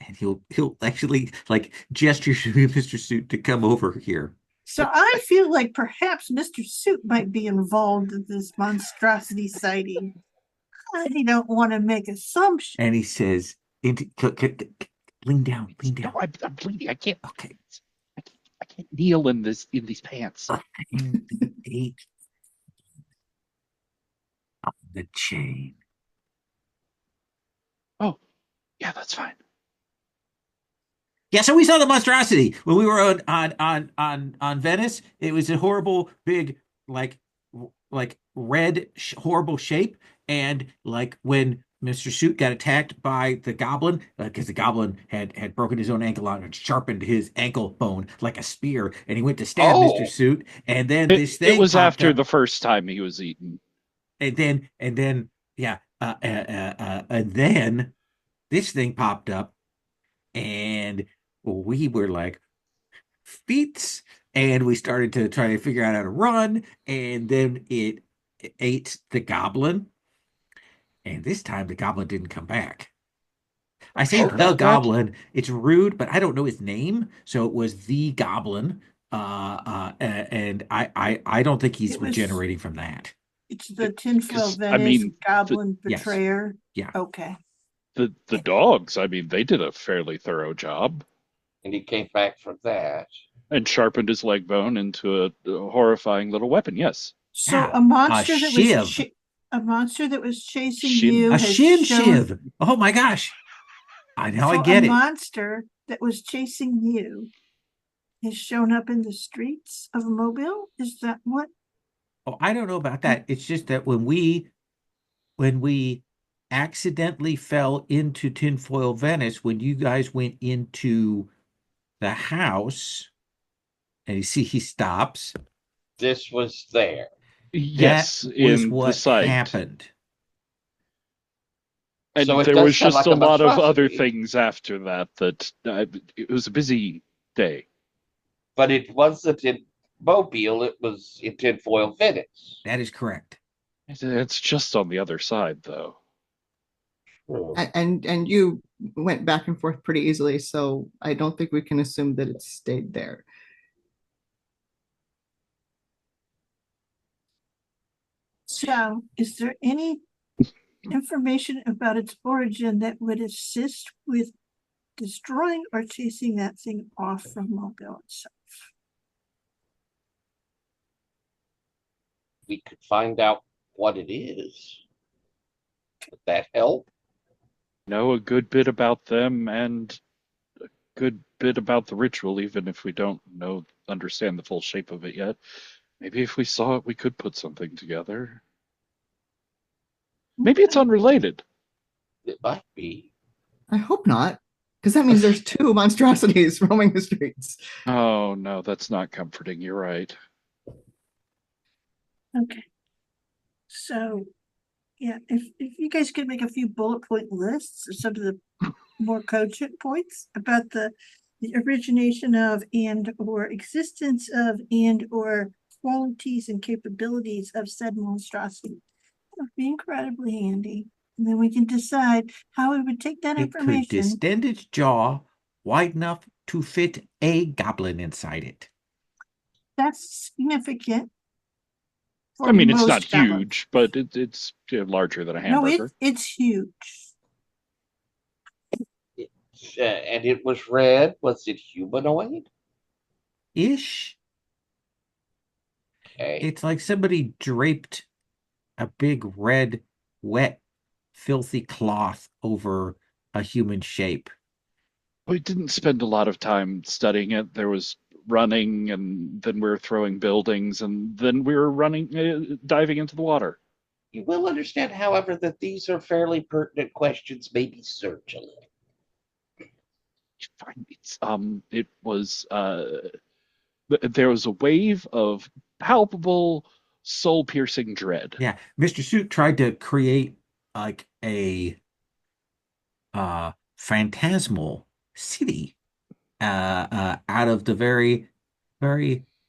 And he'll actually like gesture to Mr. Suit to come over here. So I feel like perhaps Mr. Suit might be involved in this monstrosity sighting. I don't want to make assumptions. And he says, lean down, lean No, down. I'm bleeding. I can't. Okay. I can't kneel in these pants. Find the eight of the chain. Oh, yeah, that's fine. Yeah, so we saw the monstrosity when we were on Venice. It was a horrible big like red horrible shape, and like when Mr. Suit got attacked by the goblin because the goblin had broken his own ankle out and sharpened his ankle bone like a spear, and he went to stab Mr. Oh, Suit, and then It this it thing was popped after up, the first time he was eaten. and then yeah, and then this thing popped up, and we were like feats, and we started to try to figure out how to run, and then it ate the goblin, and this time the goblin didn't come back. I say Sure the about that? goblin. It's rude, but I don't know his name, so it was the goblin. And I don't think he's It was, regenerating from that. it's the tinfoil Because I Venice mean, the goblin Yes, betrayer. yeah. Okay. the dogs. I mean, they did a fairly thorough job and he came back from that. and sharpened his leg bone into a horrifying little weapon. Yes, So Yeah, a a monster that was shiv, a monster that was chasing shin. you a has shin shown. shiv. Oh my gosh! I now I So a get it. monster that was chasing you has shown up in the streets of Mobile? Is that what? Oh, I don't know about that. It's just that when we accidentally fell into tinfoil Venice, when you guys went into the house, and you see he stops, This was there. that Yes, was in the what site. happened. And So it there does was sound just like a a lot of other monstrosity. things after that it was a busy day. But it wasn't in Mobile, it was in tinfoil Venice. That is correct. It's just on the other side, though. And you went back and forth pretty easily, so I don't think we can assume that it stayed there. So, is there any information about its origin that would assist with destroying or chasing that thing off from Mobile itself? We could find out what it is. Would that help? Know a good bit about them and a good bit about the ritual, even if we don't understand the full shape of it yet. Maybe if we saw it, we could put something together. Maybe it's Okay. unrelated. It might be. I hope not, because that means there's two monstrosities roaming the streets. Oh no, that's not comforting. You're right. Okay. So, yeah, if you guys could make a few bullet point lists of some of the more cogent points about the origination of and or existence of and or qualities and capabilities of said monstrosity, that would be incredibly handy. And then we can decide how we would take that It could information. distend its jaw wide enough to fit a goblin inside it. That's significant. For I mean, it's most not goblins. huge, but it's larger than a No, hamburger. it's huge. And it was red. Was it humanoid? Ish. Okay. It's like somebody draped a big red, wet, filthy cloth over a human shape. We didn't spend a lot of time studying it. There was running, and then we were throwing buildings, and then we were running, diving into the water. You will understand, however, that these are fairly pertinent questions. Maybe search a little. Fine. It was there was a wave of palpable, soul-piercing dread. Yeah, Mr. Suit tried to create like a phantasmal city out of the very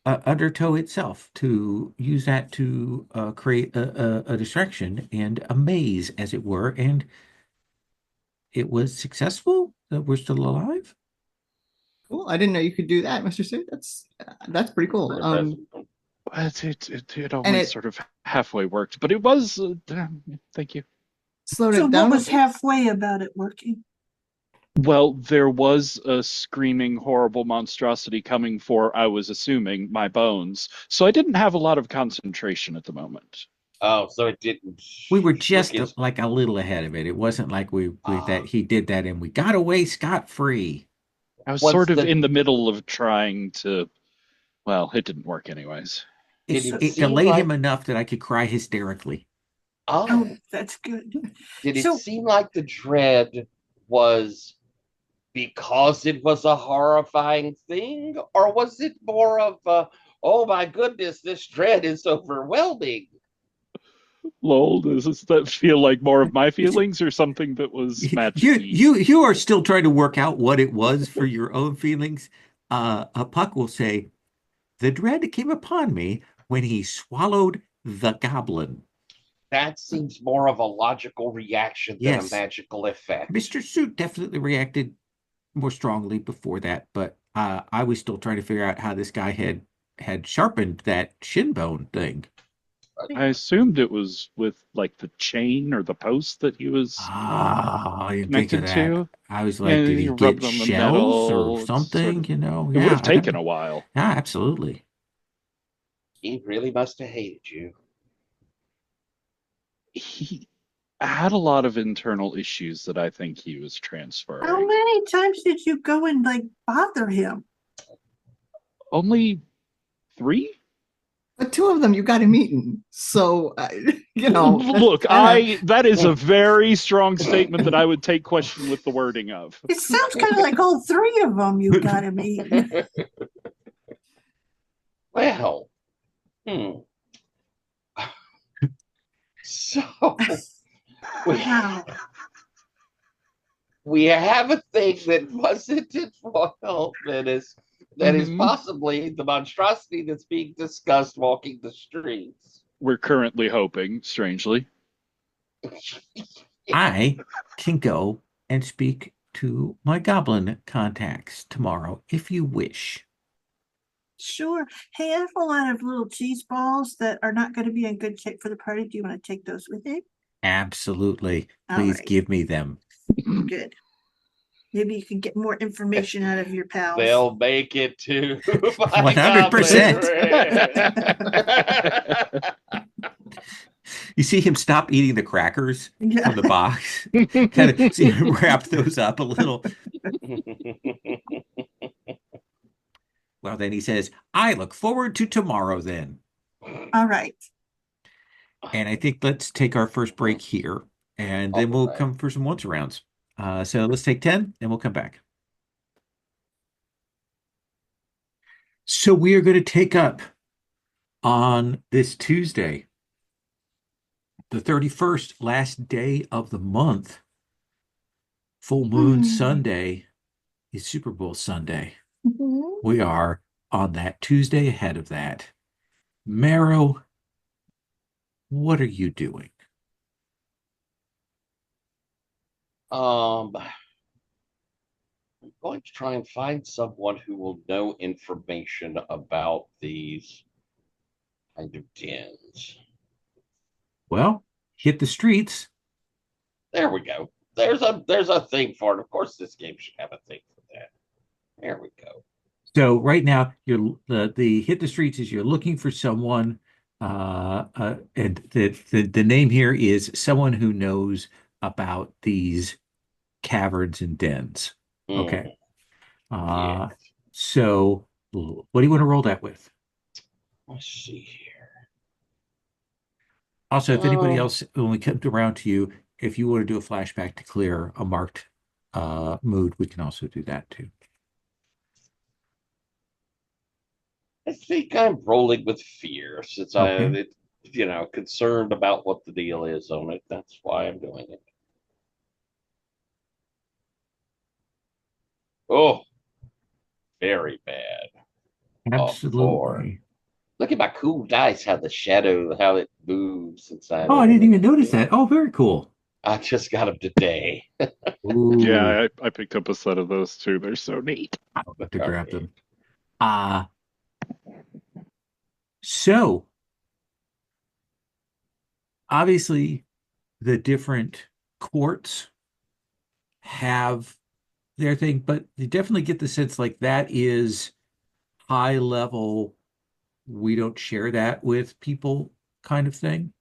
undertow itself to use that to create a distraction and a maze, as it were. And it was successful. That we're still alive. Cool. I didn't know you could do that, Mr. Suit. That's pretty cool. Pretty impressive. But it And only it sort of halfway worked, but it was. Thank you. slowed So it down. what was halfway about it working? Well, there was a screaming, horrible monstrosity coming for, I was assuming, my bones. So I didn't have a lot of concentration at the moment. Oh, so it didn't. We were look just as- like a little ahead of it. It wasn't like we Ah. that he did that and we got away scot-free. I was Once sort of the- in the middle of trying to. Well, it didn't work anyways. Did It, it it seem delayed like- him enough that I could cry hysterically. Oh, Oh, that's good. did it So- seem like the dread was because it was a horrifying thing, or was it more of a, oh my goodness, this dread is overwhelming? Lol, does that feel like more of my feelings or something that was You magic-y? you are still trying to work out what it was for your own feelings. A Puck will say, "The dread came upon me when he swallowed the goblin." That seems more of a logical reaction than Yes. a magical effect. Mr. Suit definitely reacted more strongly before that, but I was still trying to figure out how this guy had sharpened that shin bone thing. I assumed it was with like the chain or the post that he was I didn't think of connected that. to. I was like, And did he you get rubbed on the shells or metal. It's something? You know, It would have yeah, taken a while. yeah, absolutely. He really must have hated you. He had a lot of internal issues that I think he was How transferring. many times did you go and like bother him? Only three? But two of them you got him eaten. So, that's Look, kind that is a very strong statement that I would take question with the wording of. It sounds kind of like all three of them you got him eaten. Well, hmm. So we Wow. we have a thing that wasn't involved that is Mhm. possibly the monstrosity that's being discussed walking the streets. We're currently hoping, strangely. I can go and speak to my goblin contacts tomorrow if you wish. Sure. Hey, I have a lot of little cheese balls that are not going to be in good shape for the party. Do you want to take those with you? Absolutely. All Please right. give me them. Good. Maybe you can get more information out of your pals. They'll make it to my 100%. goblin You see him stop eating the crackers Yeah. from the box. Kind of see him wrap those up a little. ring. Well, then he says, I look forward to tomorrow then. All right. And I think let's take our first break here, and then All we'll right. come for some once arounds. So let's take 10, and we'll come back. So we are going to take up on this Tuesday, the 31st, last day of the month, full moon Sunday is Super Bowl Sunday. Mhm. We are on that Tuesday ahead of that. Marrow, what are you doing? I'm going to try and find someone who will know information about these kind of dens. Well, hit the streets. There we go. There's a thing for it. Of course, this game should have a thing for that. There we go. So right now, you're the hit the streets is you're looking for someone, and the name here is someone who knows about these caverns and dens. Okay. Yeah. So what do you want to roll that with? Let's see here. Also, if anybody else only comes around to you, if you want to do a flashback to clear a marked mood, we can also do that too. I think I'm rolling with fear since Okay. I'm concerned about what the deal is on it. That's why I'm doing it. Oh, very bad. Oh, four. Absolutely. Look at my cool dice, how how it moves inside Oh, I of didn't it. even notice that. Oh, very cool. I just got them today. Ooh, Yeah, I picked up a set of those too. They're so neat. I'll have to grab them. Uh, so obviously the different courts have their thing, but you definitely get the sense like that is high level, we don't share that with people kind of thing.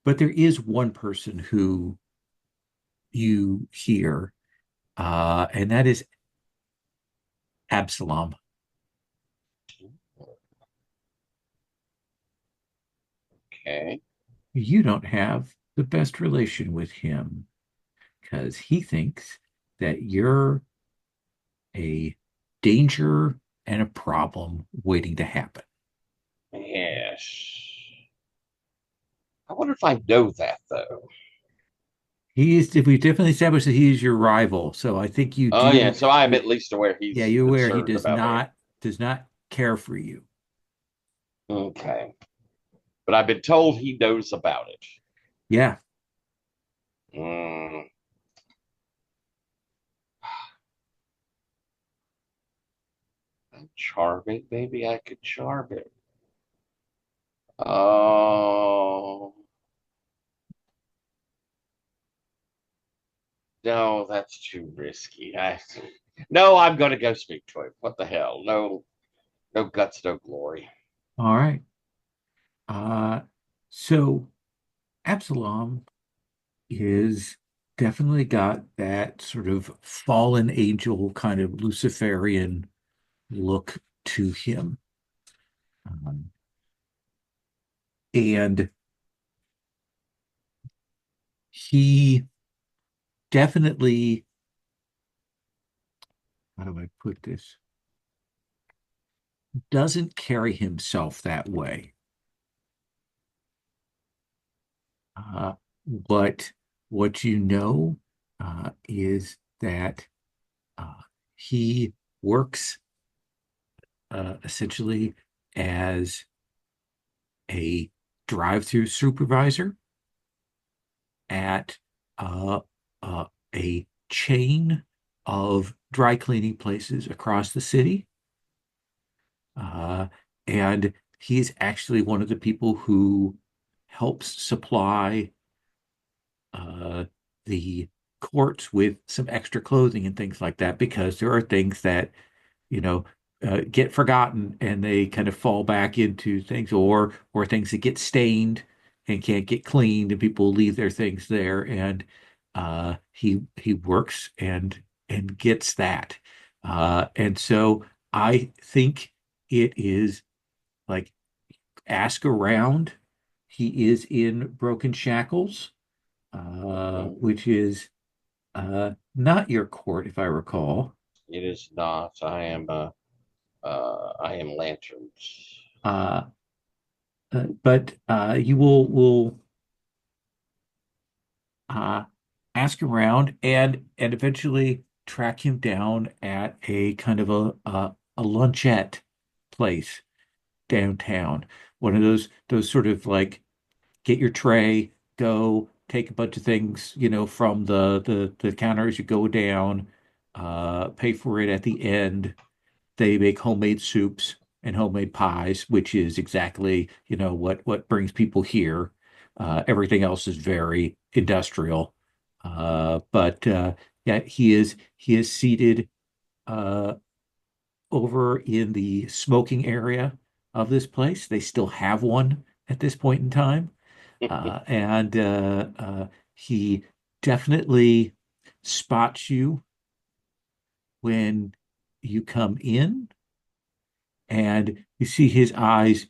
But there is one person who you hear, and that is Absalom. Okay. You don't have the best relation with him because he thinks that you're a danger and a problem waiting to happen. Yes. I wonder if I know that though. We definitely established that he is your rival. So I think you Oh yeah, do. so I'm at least aware Yeah, he's you're aware he concerned about me. does not care for you. Okay. But I've been told he knows about it. Yeah. Mm. Charming, maybe I could charm him. Oh. No, that's too risky. No, I'm going to go speak to him. What the hell? No, no guts, no glory. All right. Uh, so Absalom is definitely got that sort of fallen angel kind of Luciferian look to him. Um, and he definitely, how do I put this? Doesn't carry himself that way. Uh, but what you know is that uh, he works essentially as a drive-through supervisor at uh, uh, a chain of dry cleaning places across the city. Uh, and he's actually one of the people who helps supply uh, the courts with some extra clothing and things like that, because there are things that, you know, get forgotten and they kind of fall back into things, or things that get stained and can't get cleaned, and people leave their things there, and he works and gets that. And so I think it is like, ask around. He is in Broken Shackles, which is not your court, if I recall. It is not. I am lanterns. Uh, but you will uh, ask around and eventually track him down at a kind of a lunchette place downtown. One of those sort of like, get your tray, go take a bunch of things, from the counter as you go down, pay for it at the end. They make homemade soups and homemade pies, which is exactly, what brings people here. Everything else is very industrial. But yeah, he is seated uh, over in the smoking area of this place. They still have one at this point in time. And he definitely spots you when you come in, and you see his eyes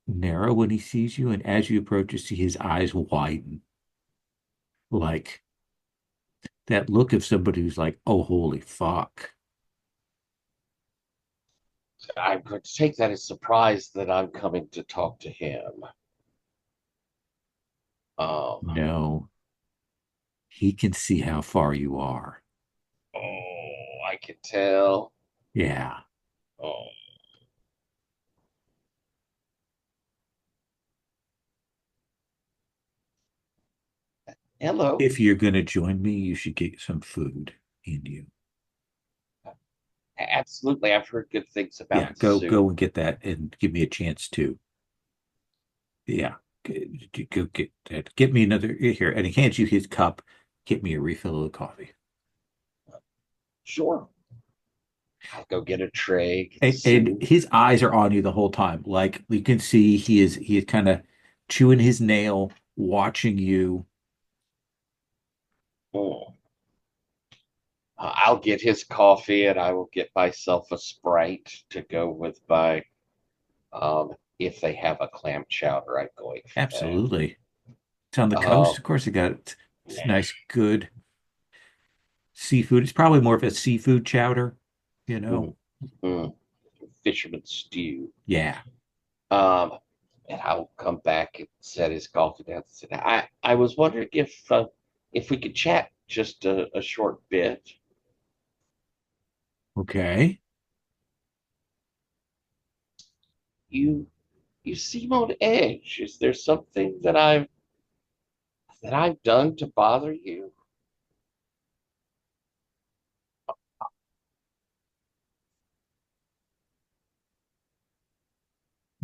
narrow when he sees you, and as you approach, you see his eyes widen, like that look of somebody who's like, "Oh, holy fuck." I'm going to take that as surprise that I'm coming to talk to him. Um, No, he can see how far you are. oh, I can tell. Yeah. Oh, hello. If you're going to join me, you should get some food in you. Absolutely, I've heard good things Yeah, about the go soup. and get that and give me a chance to. Yeah. Go get that. Get me another here. And he hands you his cup. Get me a refill of the coffee. Sure. I'll go get a tray, get the And soup. his eyes are on you the whole time. Like, you can see he is kind of chewing his nail, watching you. Mm. I'll get his coffee and I will get myself a Sprite to go with my, if they have a clam chowder, I'm going for that. Absolutely. It's on the coast. Um, Of course, it got it's nice, good seafood. It's probably more of a seafood chowder, you know. mm, mm, fisherman stew. Yeah. Um, and I'll come back and set his coffee down. I was wondering if we could chat just a short bit. Okay. You you seem on edge. Is there something that I've done to bother you?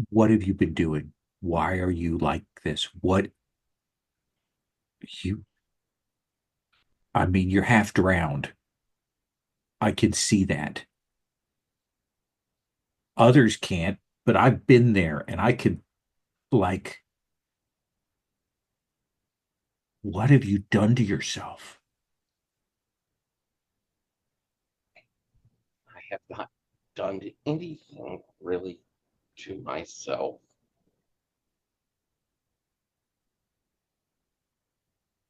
What have you been doing? Why are you like this? What you, I mean, you're half drowned. I can see that. Others can't, but I've been there and I could, like, what have you done to yourself? I have not done anything. really to myself.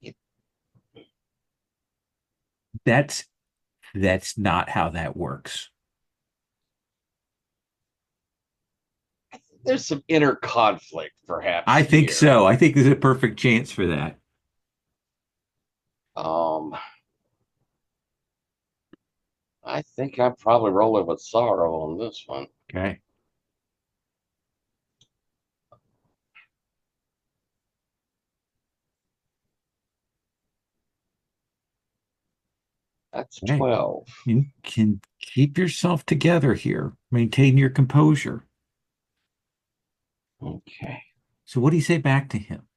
It, That's not how that works. there's some inner conflict, I perhaps think here. so. I think there's a perfect chance for that. Um, I think I'm probably rolling with sorrow on this one. Okay. That's Okay. 12. You can keep yourself together here. Maintain your composure. Okay. So what do you say back to him?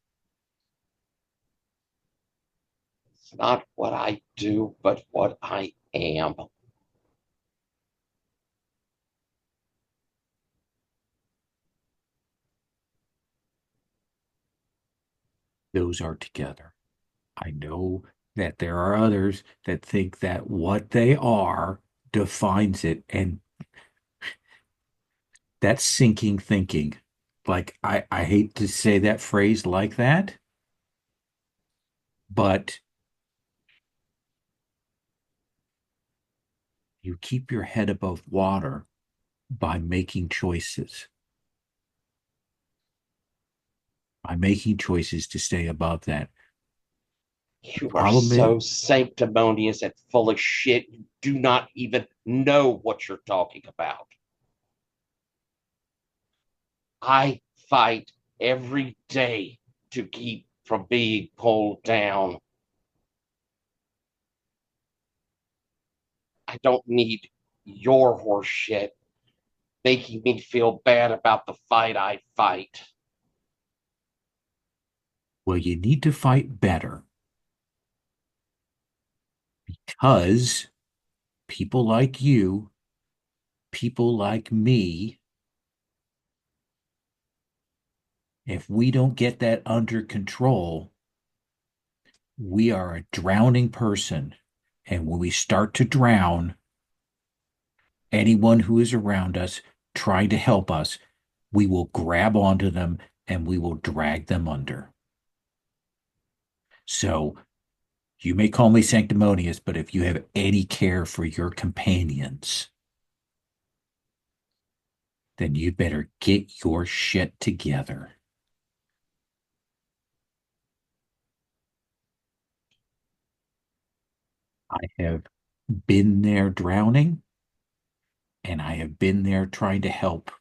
It's not what I do, but what I am. Those are together. I know that there are others that think that what they are defines it, and that's sinking thinking. Like I hate to say that phrase like that, but you keep your head above water by making choices, to stay above that. The You are problem is, so sanctimonious and full of shit. You do not even know what you're talking about. I fight every day to keep from being pulled down. I don't need your horse shit making me feel bad about the fight I fight. well, you need to fight better because people like you, people like me, if we don't get that under control, we are a drowning person. And when we start to drown, anyone who is around us trying to help us, we will grab onto them and we will drag them under. So you may call me sanctimonious, but if you have any care for your companions, then you better get your shit together. I have been there drowning, and I have been there trying to help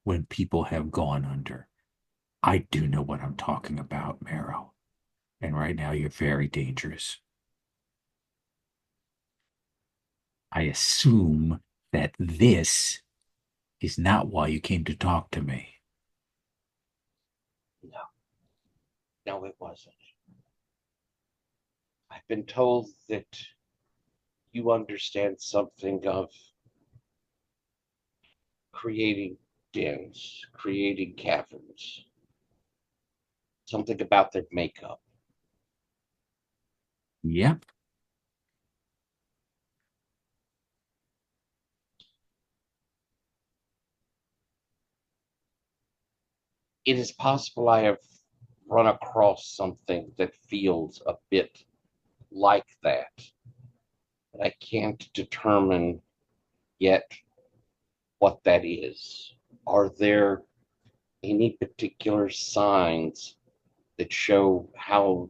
when people have gone under. I do know what I'm talking about, Marrow. And right now, you're very dangerous. I assume that this is not why you came to talk to me. No, no, it wasn't. I've been told that you understand something of creating dens, creating caverns, something about their makeup. Yep. It is possible I have run across something that feels a bit like that, but I can't determine yet what that is. Are there any particular signs that show how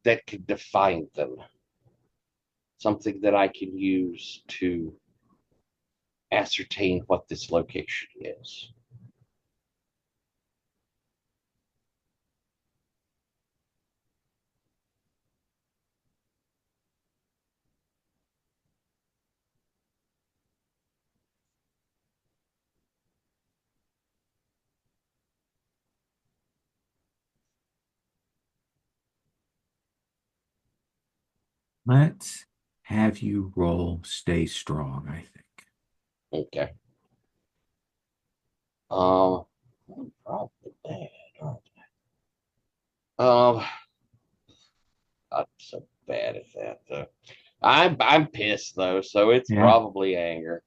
that could define them? Something that I can use to ascertain what this location is. Let's have you roll stay strong, I think. Okay. Probably bad, aren't they? Not so bad at that though. I'm pissed though, so it's Yeah. probably anger.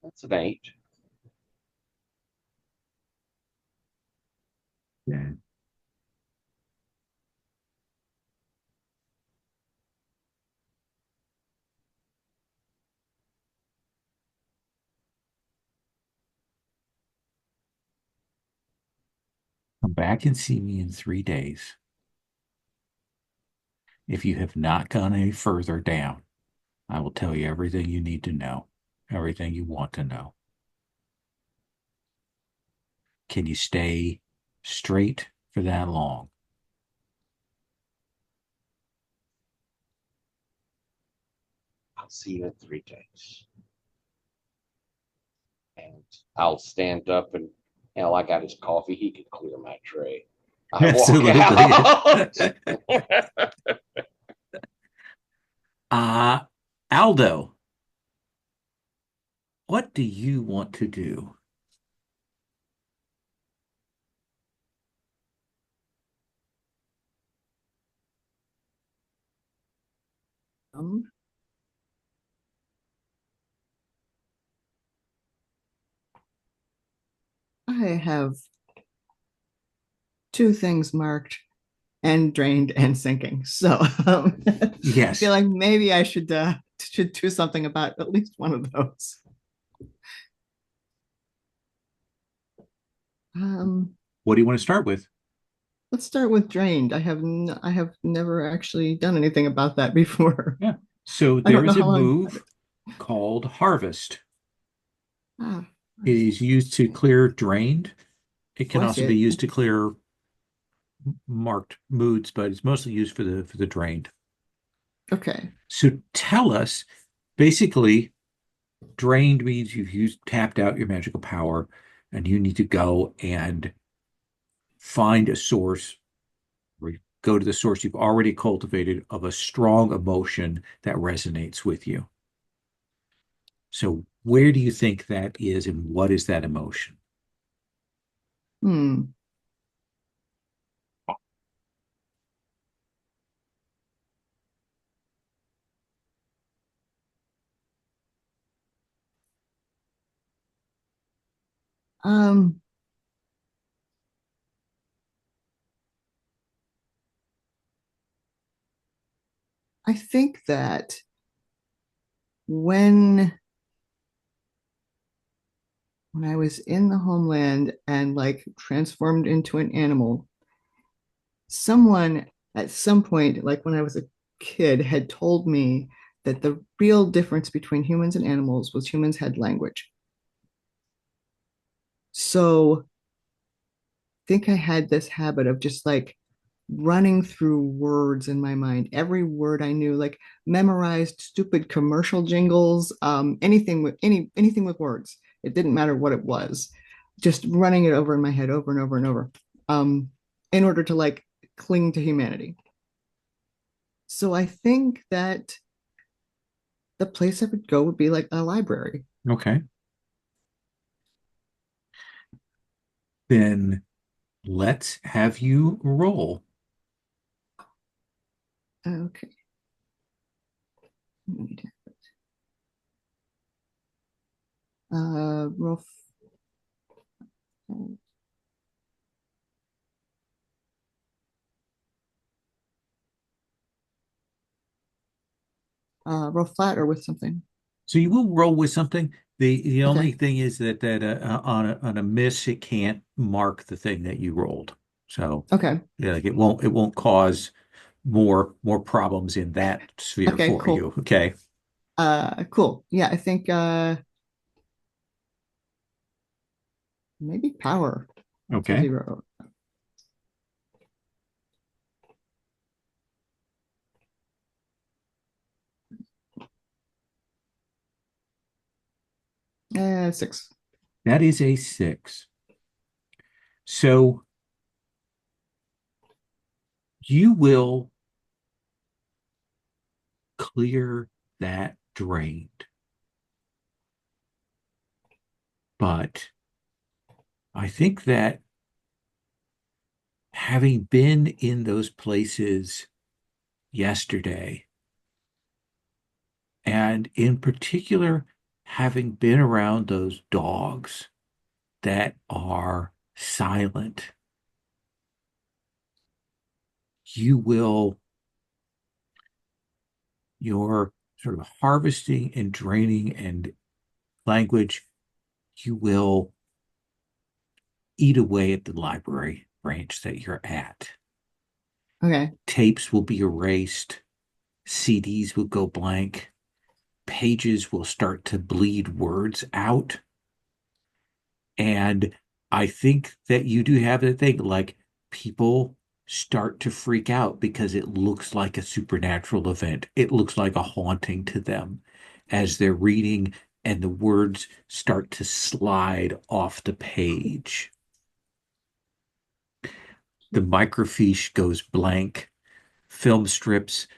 That's an 8. Yeah. Come back and see me in 3 days. If you have not gone any further down, I will tell you everything you need to know, everything you want to know. Can you stay straight for that long? I'll see you in 3 days. And I'll stand up and hell, I got his coffee. He could clear my tray. I walk Absolutely. out. uh, Aldo, what do you want to do? Um, I have two things marked and drained and sinking. So I feel Yes. like maybe I should do something about at least one of those. Um, What do you want to start with? let's start with drained. I have never actually done anything about that before. Yeah. So I there don't know is a how long I've had move it. called Harvest. Ah, It is used to clear drained. It oh, can I see also be it. used to clear marked moods, but it's mostly used for the drained. Okay. So tell us, basically, drained means you've used tapped out your magical power, and you need to go and find a source, or go to the source you've already cultivated of a strong emotion that resonates with you. So where do you think that is, and what is that emotion? Hmm. Um, I think that when when I was in the homeland and like transformed into an animal, someone at some point, like when I was a kid, had told me that the real difference between humans and animals was humans had language. So I think I had this habit of just like running through words in my mind, every word I knew, like memorized stupid commercial jingles, anything with words. It didn't matter what it was, just running it over in my head over and over and over, um, in order to like cling to humanity. So I think that the place I would go would be like a library. Okay. Then let's have you roll. Okay. Roll, roll flat or with something. So you will roll with something. The only Okay. thing is that on a miss it can't mark the thing that you rolled. So Okay. yeah, like it won't cause more problems in that sphere Okay. for Cool. you. Okay. Cool. Yeah, I think maybe power. That's a Okay. 0. 6. That is a 6. So you will clear that drained. But I think that having been in those places yesterday, and in particular, having been around those dogs that are silent, you will, your sort of harvesting and draining and language, you will eat away at the library branch that you're at. Okay. Tapes will be erased, CDs will go blank, pages will start to bleed words out. And I think that you do have that thing, like people start to freak out because it looks like a supernatural event. It looks like a haunting to them as they're reading, and the words start to slide off the page. The microfiche goes blank. Film strips,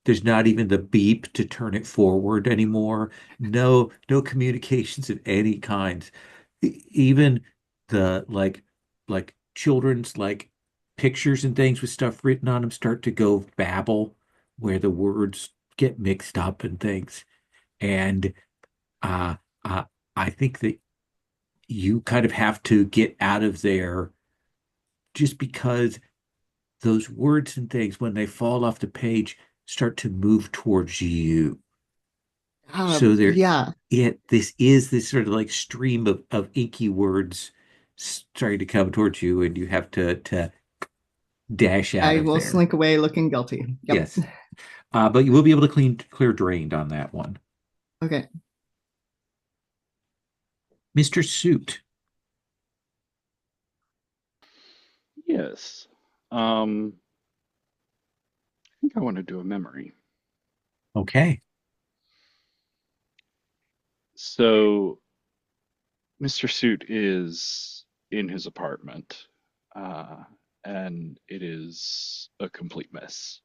there's not even the beep to turn it forward anymore. No communications of any kind. Even the like children's like pictures and things with stuff written on them start to go babble, where the words get mixed up and things. And uh, uh I think that you kind of have to get out of there, just because those words and things, when they fall off the page, start to move towards you. So there, Yeah, this is this sort of like stream of inky words starting to come towards you, and you have to dash out I of will there. slink away looking guilty. Yep. Yes. But you will be able to clear drained on that one. Okay. Mr. Suit. Yes. I think I want to do a memory. Okay. So Mr. Suit is in his apartment, and it is a complete mess.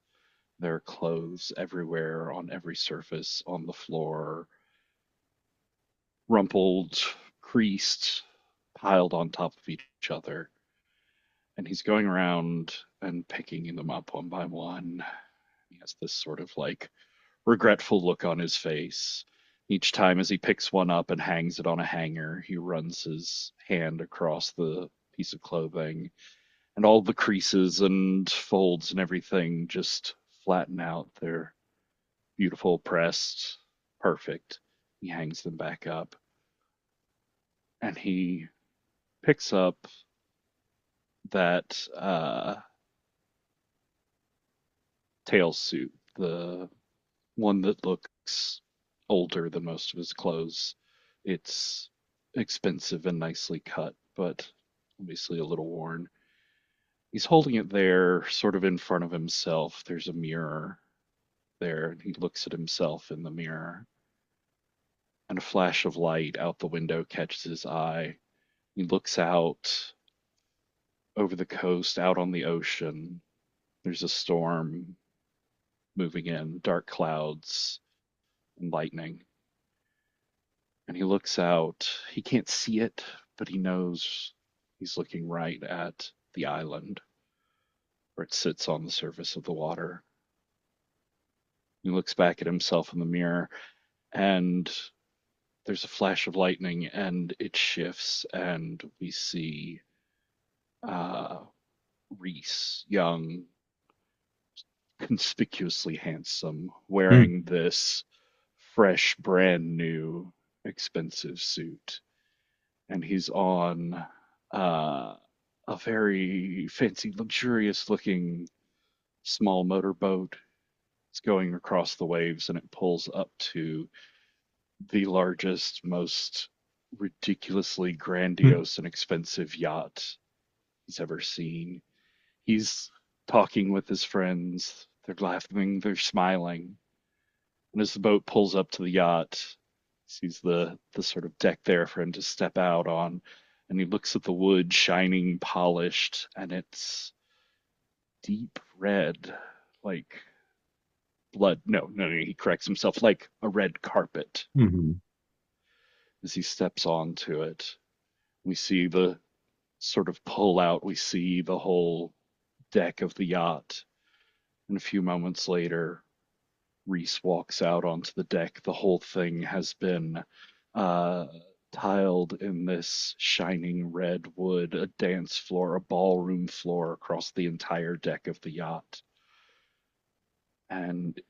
There are clothes everywhere, on every surface, on the floor, rumpled, creased, piled on top of each other. And he's going around and picking them up one by one. He has this sort of like regretful look on his face. Each time as he picks one up and hangs it on a hanger, he runs his hand across the piece of clothing, and all the creases and folds and everything just flatten out. They're beautiful, pressed, perfect. He hangs them back up, and he picks up that tail suit, the one that looks older than most of his clothes. It's expensive and nicely cut, but obviously a little worn. He's holding it there, sort of in front of himself. There's a mirror there, and he looks at himself in the mirror. And a flash of light out the window catches his eye. He looks out over the coast, out on the ocean. There's a storm moving in, dark clouds and lightning. And he looks out. He can't see it, but he knows he's looking right at the island where it sits on the surface of the water. He looks back at himself in the mirror, and there's a flash of lightning, and it shifts, and we see uh, Reese, young, conspicuously handsome, Hmm. wearing this fresh, brand new, expensive suit. And he's on uh, a very fancy, luxurious looking small motorboat. It's going across the waves, and it pulls up to the largest, most ridiculously Hmm. grandiose and expensive yacht he's ever seen. He's talking with his friends. They're laughing, they're smiling. And as the boat pulls up to the yacht, he sees the sort of deck there for him to step out on, and he looks at the wood shining, polished, and it's deep red, like blood. No, he corrects himself, like a red carpet. Mhm. As he steps onto it, we see the sort of pull out. We see the whole deck of the yacht. And a few moments later, Reese walks out onto the deck. The whole thing has been uh, tiled in this shining red wood, a dance floor, a ballroom floor across the entire deck of the yacht. And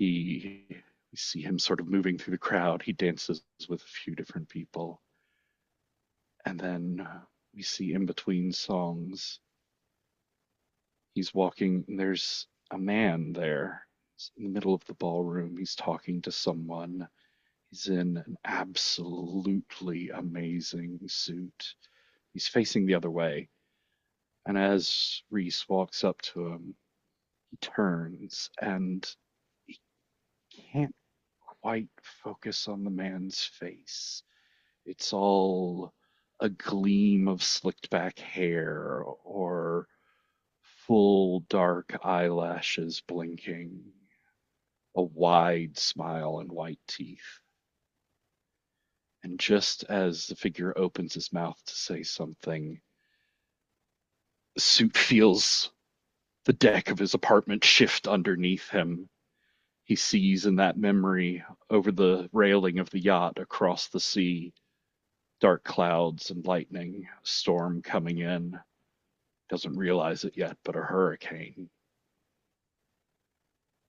we see him sort of moving through the crowd. He dances with a few different people. And then we see in between songs, he's walking, and there's a man there. He's in the middle of the ballroom. He's talking to someone. He's in an absolutely amazing suit. He's facing the other way. And as Reese walks up to him, he turns and he can't quite focus on the man's face. It's all a gleam of slicked back hair or full dark eyelashes blinking, a wide smile and white teeth. And just as the figure opens his mouth to say something, the suit feels the deck of his apartment shift underneath him. He sees in that memory over the railing of the yacht across the sea dark clouds and lightning, a storm coming in. Doesn't realize it yet, but a hurricane.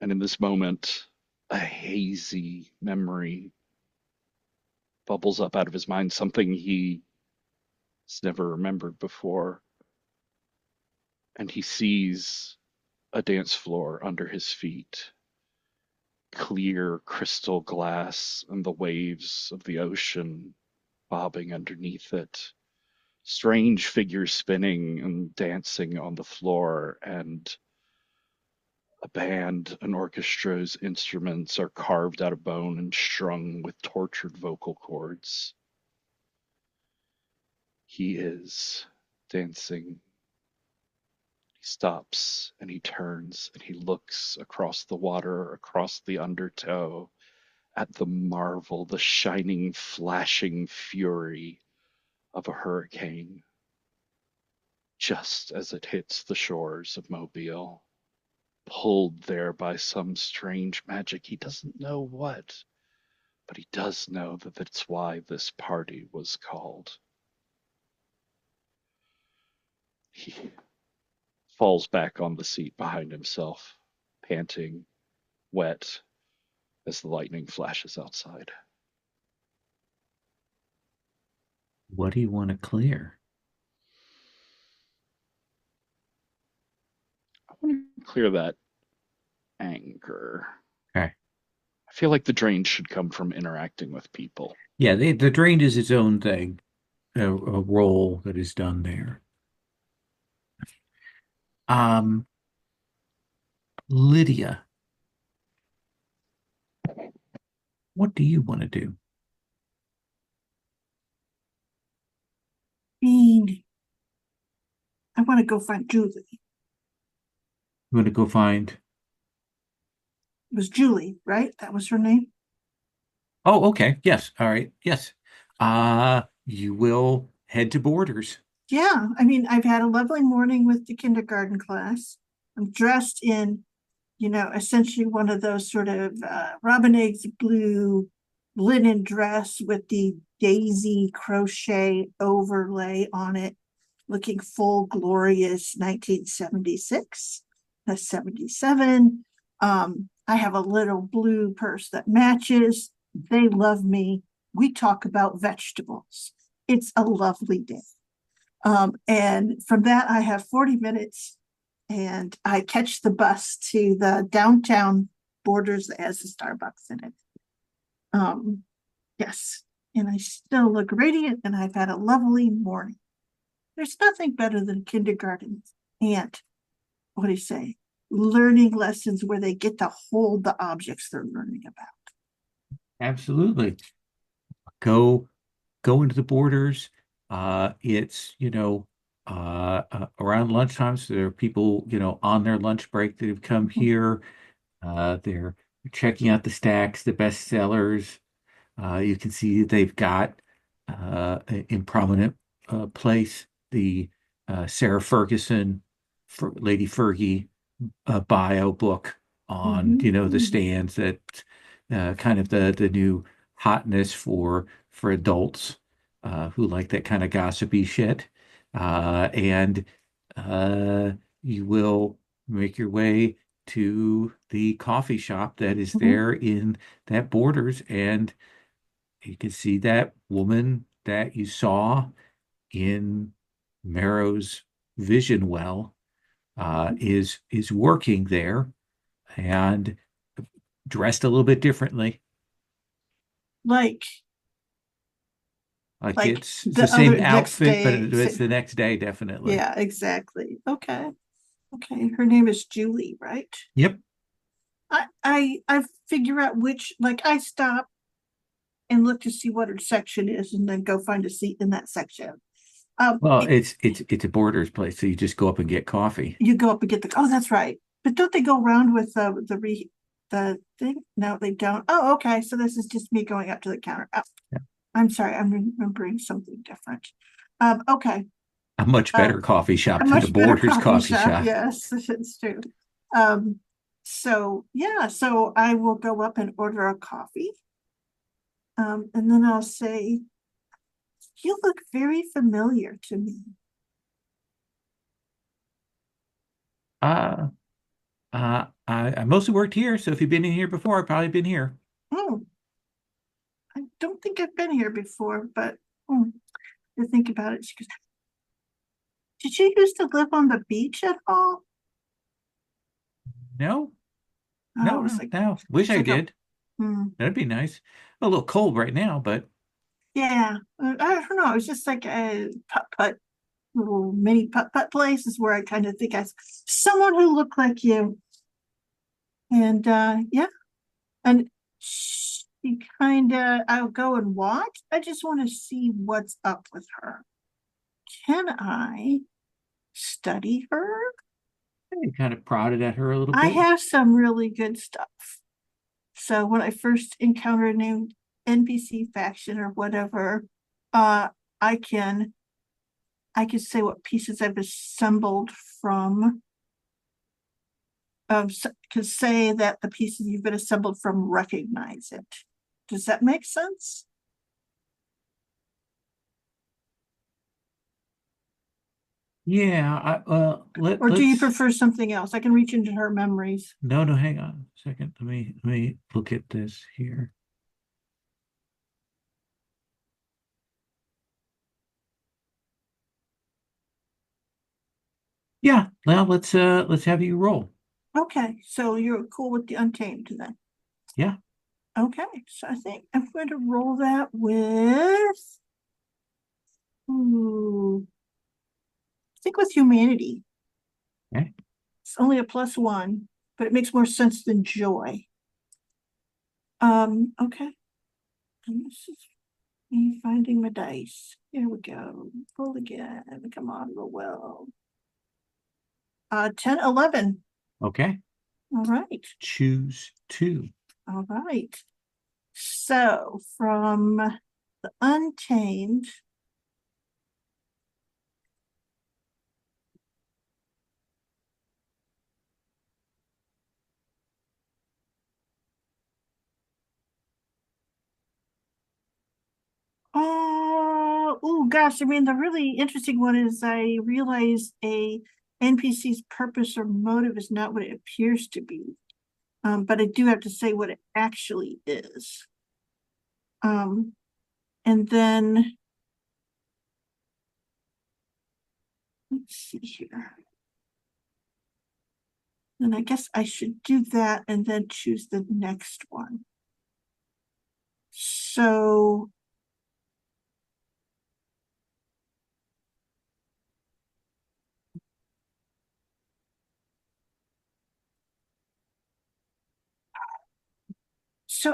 And in this moment, a hazy memory bubbles up out of his mind, something he's never remembered before. And he sees a dance floor under his feet, clear crystal glass, and the waves of the ocean bobbing underneath it. Strange figures spinning and dancing on the floor, and a band, an orchestra's instruments are carved out of bone and strung with tortured vocal cords. He is dancing. He stops and he turns and he looks across the water, across the undertow, at the marvel, the shining, flashing fury of a hurricane, just as it hits the shores of Mobile, pulled there by some strange magic. He doesn't know what, but he does know that that's why this party was called. He falls back on the seat behind himself, panting, wet, as the lightning flashes outside. What do you want to clear? I want to clear that anger. Okay. I feel like the drain should come from interacting with people. Yeah, the drained is its own thing, a role that is done there. Um, Lydia, what do you want to do? Bean, I want to go find Julie. It You want to go find? was Julie, right? That was her name. Oh, okay. Yes. All right. Yes. You will head to Borders. Yeah, I mean, I've had a lovely morning with the kindergarten class. I'm dressed in, essentially one of those sort of robin eggs blue linen dress with the daisy crochet overlay on it, looking full glorious 1976, 77. I have a little blue purse that matches. They love me. We talk about vegetables. It's a lovely day. And from that, I have 40 minutes and I catch the bus to the downtown Borders that has a Starbucks in it. Yes, and I still look radiant and I've had a lovely morning. There's nothing better than kindergarten and what do you say? Learning lessons where they get to hold the objects they're learning about. Absolutely. Go go into the Borders. It's, around lunchtime, so there are people, on their lunch break that have come here. They're checking out the stacks, the best sellers. You can see they've got in prominent place the Sarah Ferguson Lady Fergie bio book on, the stands that kind of the new hotness for adults who like that kind of gossipy shit. And you will make your way to the coffee shop that is there in that Borders, and you can see that woman that you saw in Marrow's vision well is working there and dressed a little bit differently. Like Like like it's the the same other next outfit, but day. it's the next day, definitely. Yeah, exactly. Okay. Okay. Her name is Julie, right? Yep. I figure out which, like, I stop and look to see what her section is and then go find a seat in that section. Well, it's a Borders place, so you just go up and get coffee. You go up and get oh, that's right. But don't they go around with the thing? No, they don't. Oh, okay. So this is just me going up to the counter. Oh, Yeah. I'm sorry, I'm remembering something different. Okay. A much Uh, better coffee a shop than the much better Borders coffee shop. Yes, it's true. Um, so yeah, so I will go up and order a coffee. And then I'll say, you look very familiar to me. Uh, I mostly worked here, so if you've been in here before, I've probably been here. Oh, I don't think I've been here before, but to think about it, she goes, did you used to live on the beach at all? No, Oh, no, it's no, like, no. Wish I like did. hmm, That'd be nice. A little cold right now, but yeah, I don't know. It's just like a putt-putt, little mini putt-putt place is where I kind of think I someone who looked like you. And yeah, and she kind of, I'll go and watch. I just want to see what's up with her. Can I study her? you kind of prodded at her a little I bit. have some really good stuff. So when I first encounter a new NPC faction or whatever, uh, I can say what pieces I've assembled from. Could say that the pieces you've been assembled from recognize it. Does that make sense? Yeah, Or do you let's prefer something else? I can reach into her memories. no, hang on a second. Let me look at this here. Yeah, well, let's have you roll. Okay, so you're cool with the Untamed then. Yeah. Okay, so I think I'm going to roll that with I think with humanity. Okay. It's only a +1, but it makes more sense than joy. Okay. And this is me finding my dice. Here we go. Roll again. Come on, roll well. 10, 11. Okay. All right. Choose two. All right. So from the Untamed, oh gosh, I mean, the really interesting one is I realize a NPC's purpose or motive is not what it appears to be. But I do have to say what it actually is. And then let's see here. And I guess I should do that and then choose the next one. So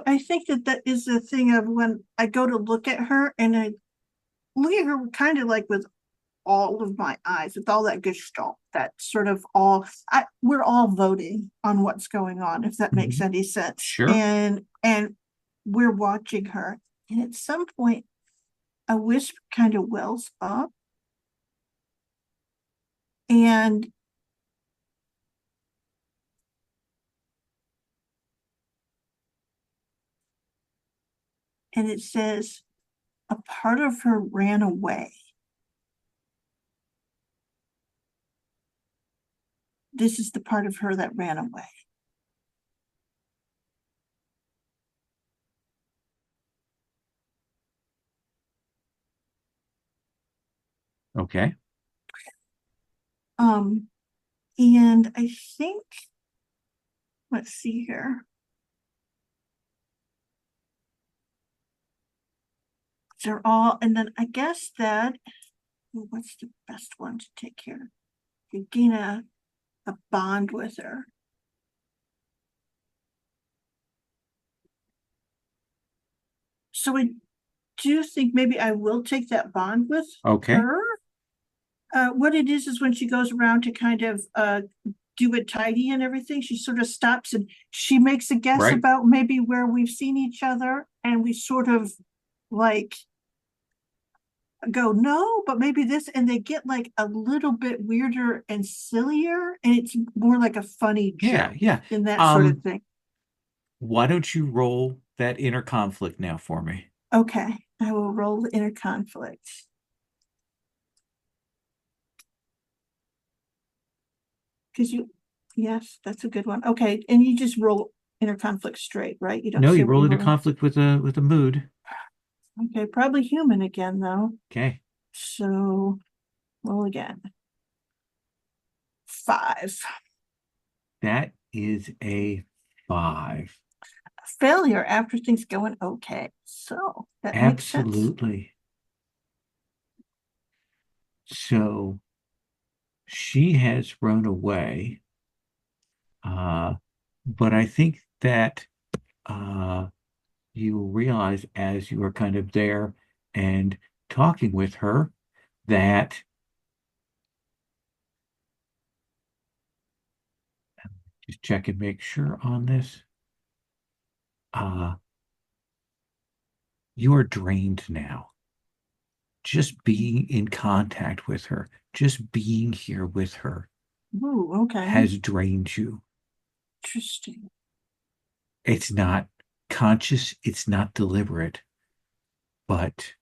I think that is the thing of when I go to look at her and I look at her kind of like with all of my eyes, with all that gestalt, that sort of we're all voting on what's going on, if that makes any sense. Sure. And we're watching her. And at some point, a wisp kind of wells up. And and it says a part of her ran away. This is the part of her that ran away. Okay. And I think, let's see here. They're all, and then I guess that, what's the best one to take care? You gain a bond with her. So I do think maybe I will take that bond with Okay. her. What it is when she goes around to kind of do it tidy and everything, she sort of stops and she makes a guess Right. about maybe where we've seen each other, and we sort of like go, no, but maybe this, and they get like a little bit weirder and sillier, and it's more like a funny Yeah, joke yeah. in that sort of thing. Why don't you roll that inner conflict now for me? Okay, I will roll the inner conflict. Because yes, that's a good one. Okay, and you just roll inner conflict straight, right? You don't No, say you what roll you're into rolling. conflict with a mood. Okay, probably human again though. Okay. So roll again. 5. That is a 5. Failure after things going okay. So that makes sense. Absolutely. So she has run away. But I think that you will realize as you are kind of there and talking with her that just check and make sure on this. You are drained now. Just being in contact with her, just being here with her Ooh, okay. has drained you. Interesting. It's not conscious, it's not deliberate, but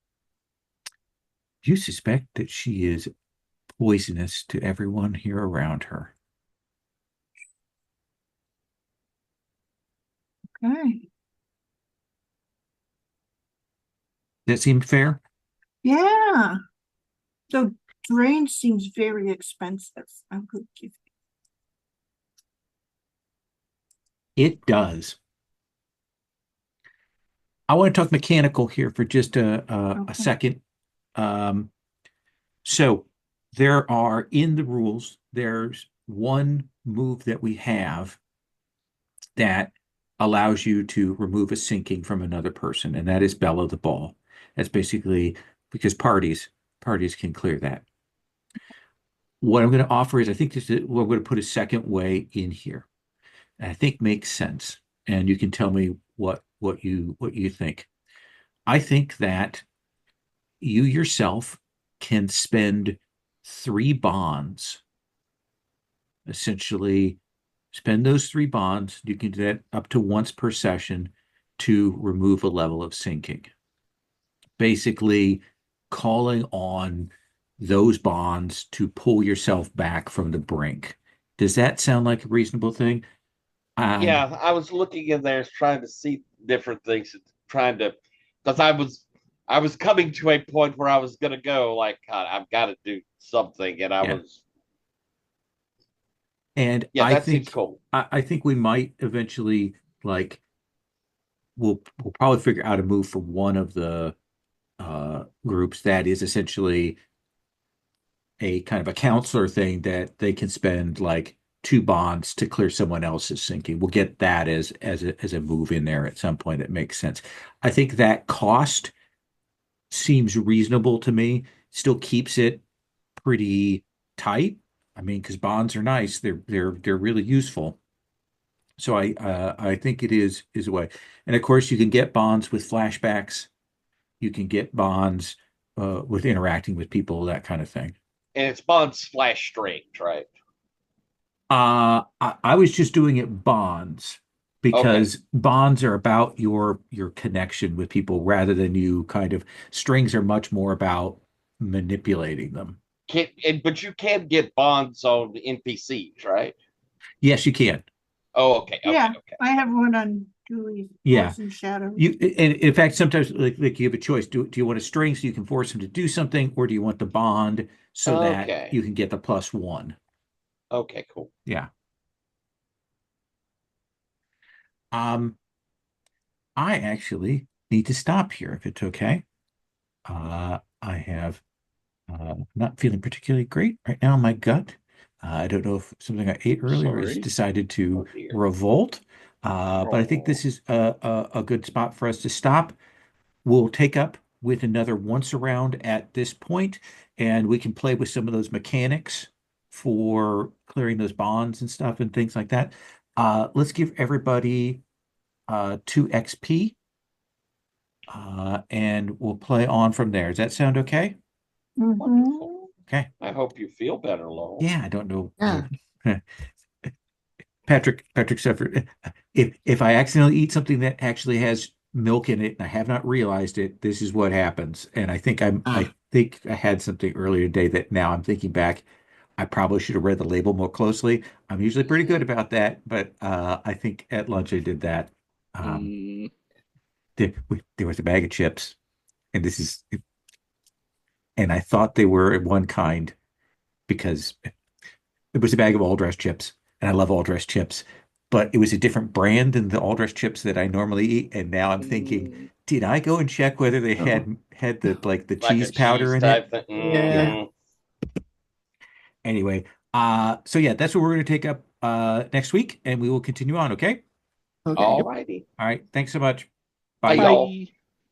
you suspect that she is poisonous to everyone here around her. Okay. That seem fair? Yeah. So drain seems very expensive. I would give It does. I want to talk mechanical here for just a okay. second. Um, so there are in the rules, there's one move that we have that allows you to remove a sinking from another person, and that is bellow the ball. That's basically because parties can clear that. What I'm going to offer is I think we're going to put a second way in here. And I think makes sense. And you can tell me what you think. I think that you yourself can spend 3 bonds, essentially spend those 3 bonds. You can do that up to once per session to remove a level of sinking. Basically, calling on those bonds to pull yourself back from the brink. Does that sound like a reasonable thing? And Yeah, I was looking in there trying to see different things, trying to, because I was coming to a point where I was gonna go like, God, I've got to do something, and I yeah, was, and yeah, I that seems think cool. I think we might eventually like we'll probably figure out a move for one of the groups that is essentially a kind of a counselor thing that they can spend like 2 bonds to clear someone else's sinking. We'll get that as a move in there at some point that makes sense. I think that cost seems reasonable to me. Still keeps it pretty tight. I mean, because bonds are nice. They're really useful. So I think it is a way. And of course, you can get bonds with flashbacks. You can get bonds with interacting with people, that kind of thing. And it's Bond Splash Strange, right? I was just doing it bonds. Okay. because bonds are about your connection with people rather than you kind of strings are much more about manipulating them. But you can get bonds on the NPCs, right? Yes, you can. Oh, okay, okay, Yeah, okay. I have one on Julie's Yeah. Force and Shadows. You and in fact sometimes like you have a choice. Do you want a string so you can force them to do something, or do you want the bond so that Okay. you can get the +1? Okay, cool. Yeah. Um, I actually need to stop here if it's okay. I have not feeling particularly great right now in my gut. I don't know if something I ate earlier has Sorry. decided to Oh dear. revolt. But I think Oh. this is a good spot for us to stop. We'll take up with another once around at this point, and we can play with some of those mechanics for clearing those bonds and stuff and things like that. Let's give everybody 2 XP, and we'll play on from there. Does that sound okay? Wonderful. Mhm. Okay. I hope you feel better, Lowell. Yeah, I don't know. Yeah. Patrick suffered. If I accidentally eat something that actually has milk in it and I have not realized it, this is what happens. And I Ah. think I had something earlier today that now I'm thinking back, I probably should have read the label more closely. I'm usually pretty good about that, but I think at lunch I did that. Um, Mm, there was a bag of chips, and and I thought they were one kind because it was a bag of all dressed chips, and I love all dressed chips, but it was a different brand than the all dressed chips that I normally eat. And now I'm thinking, mm. did I go and check whether they Oh. had the like the Like a cheese powder cheese in it? type thing. Yeah. Yeah. Anyway, so yeah, that's what we're going to take up next week, and we will continue on. Okay. Okay. All righty. All right. Thanks so much. Bye, Bye. y'all. Bye.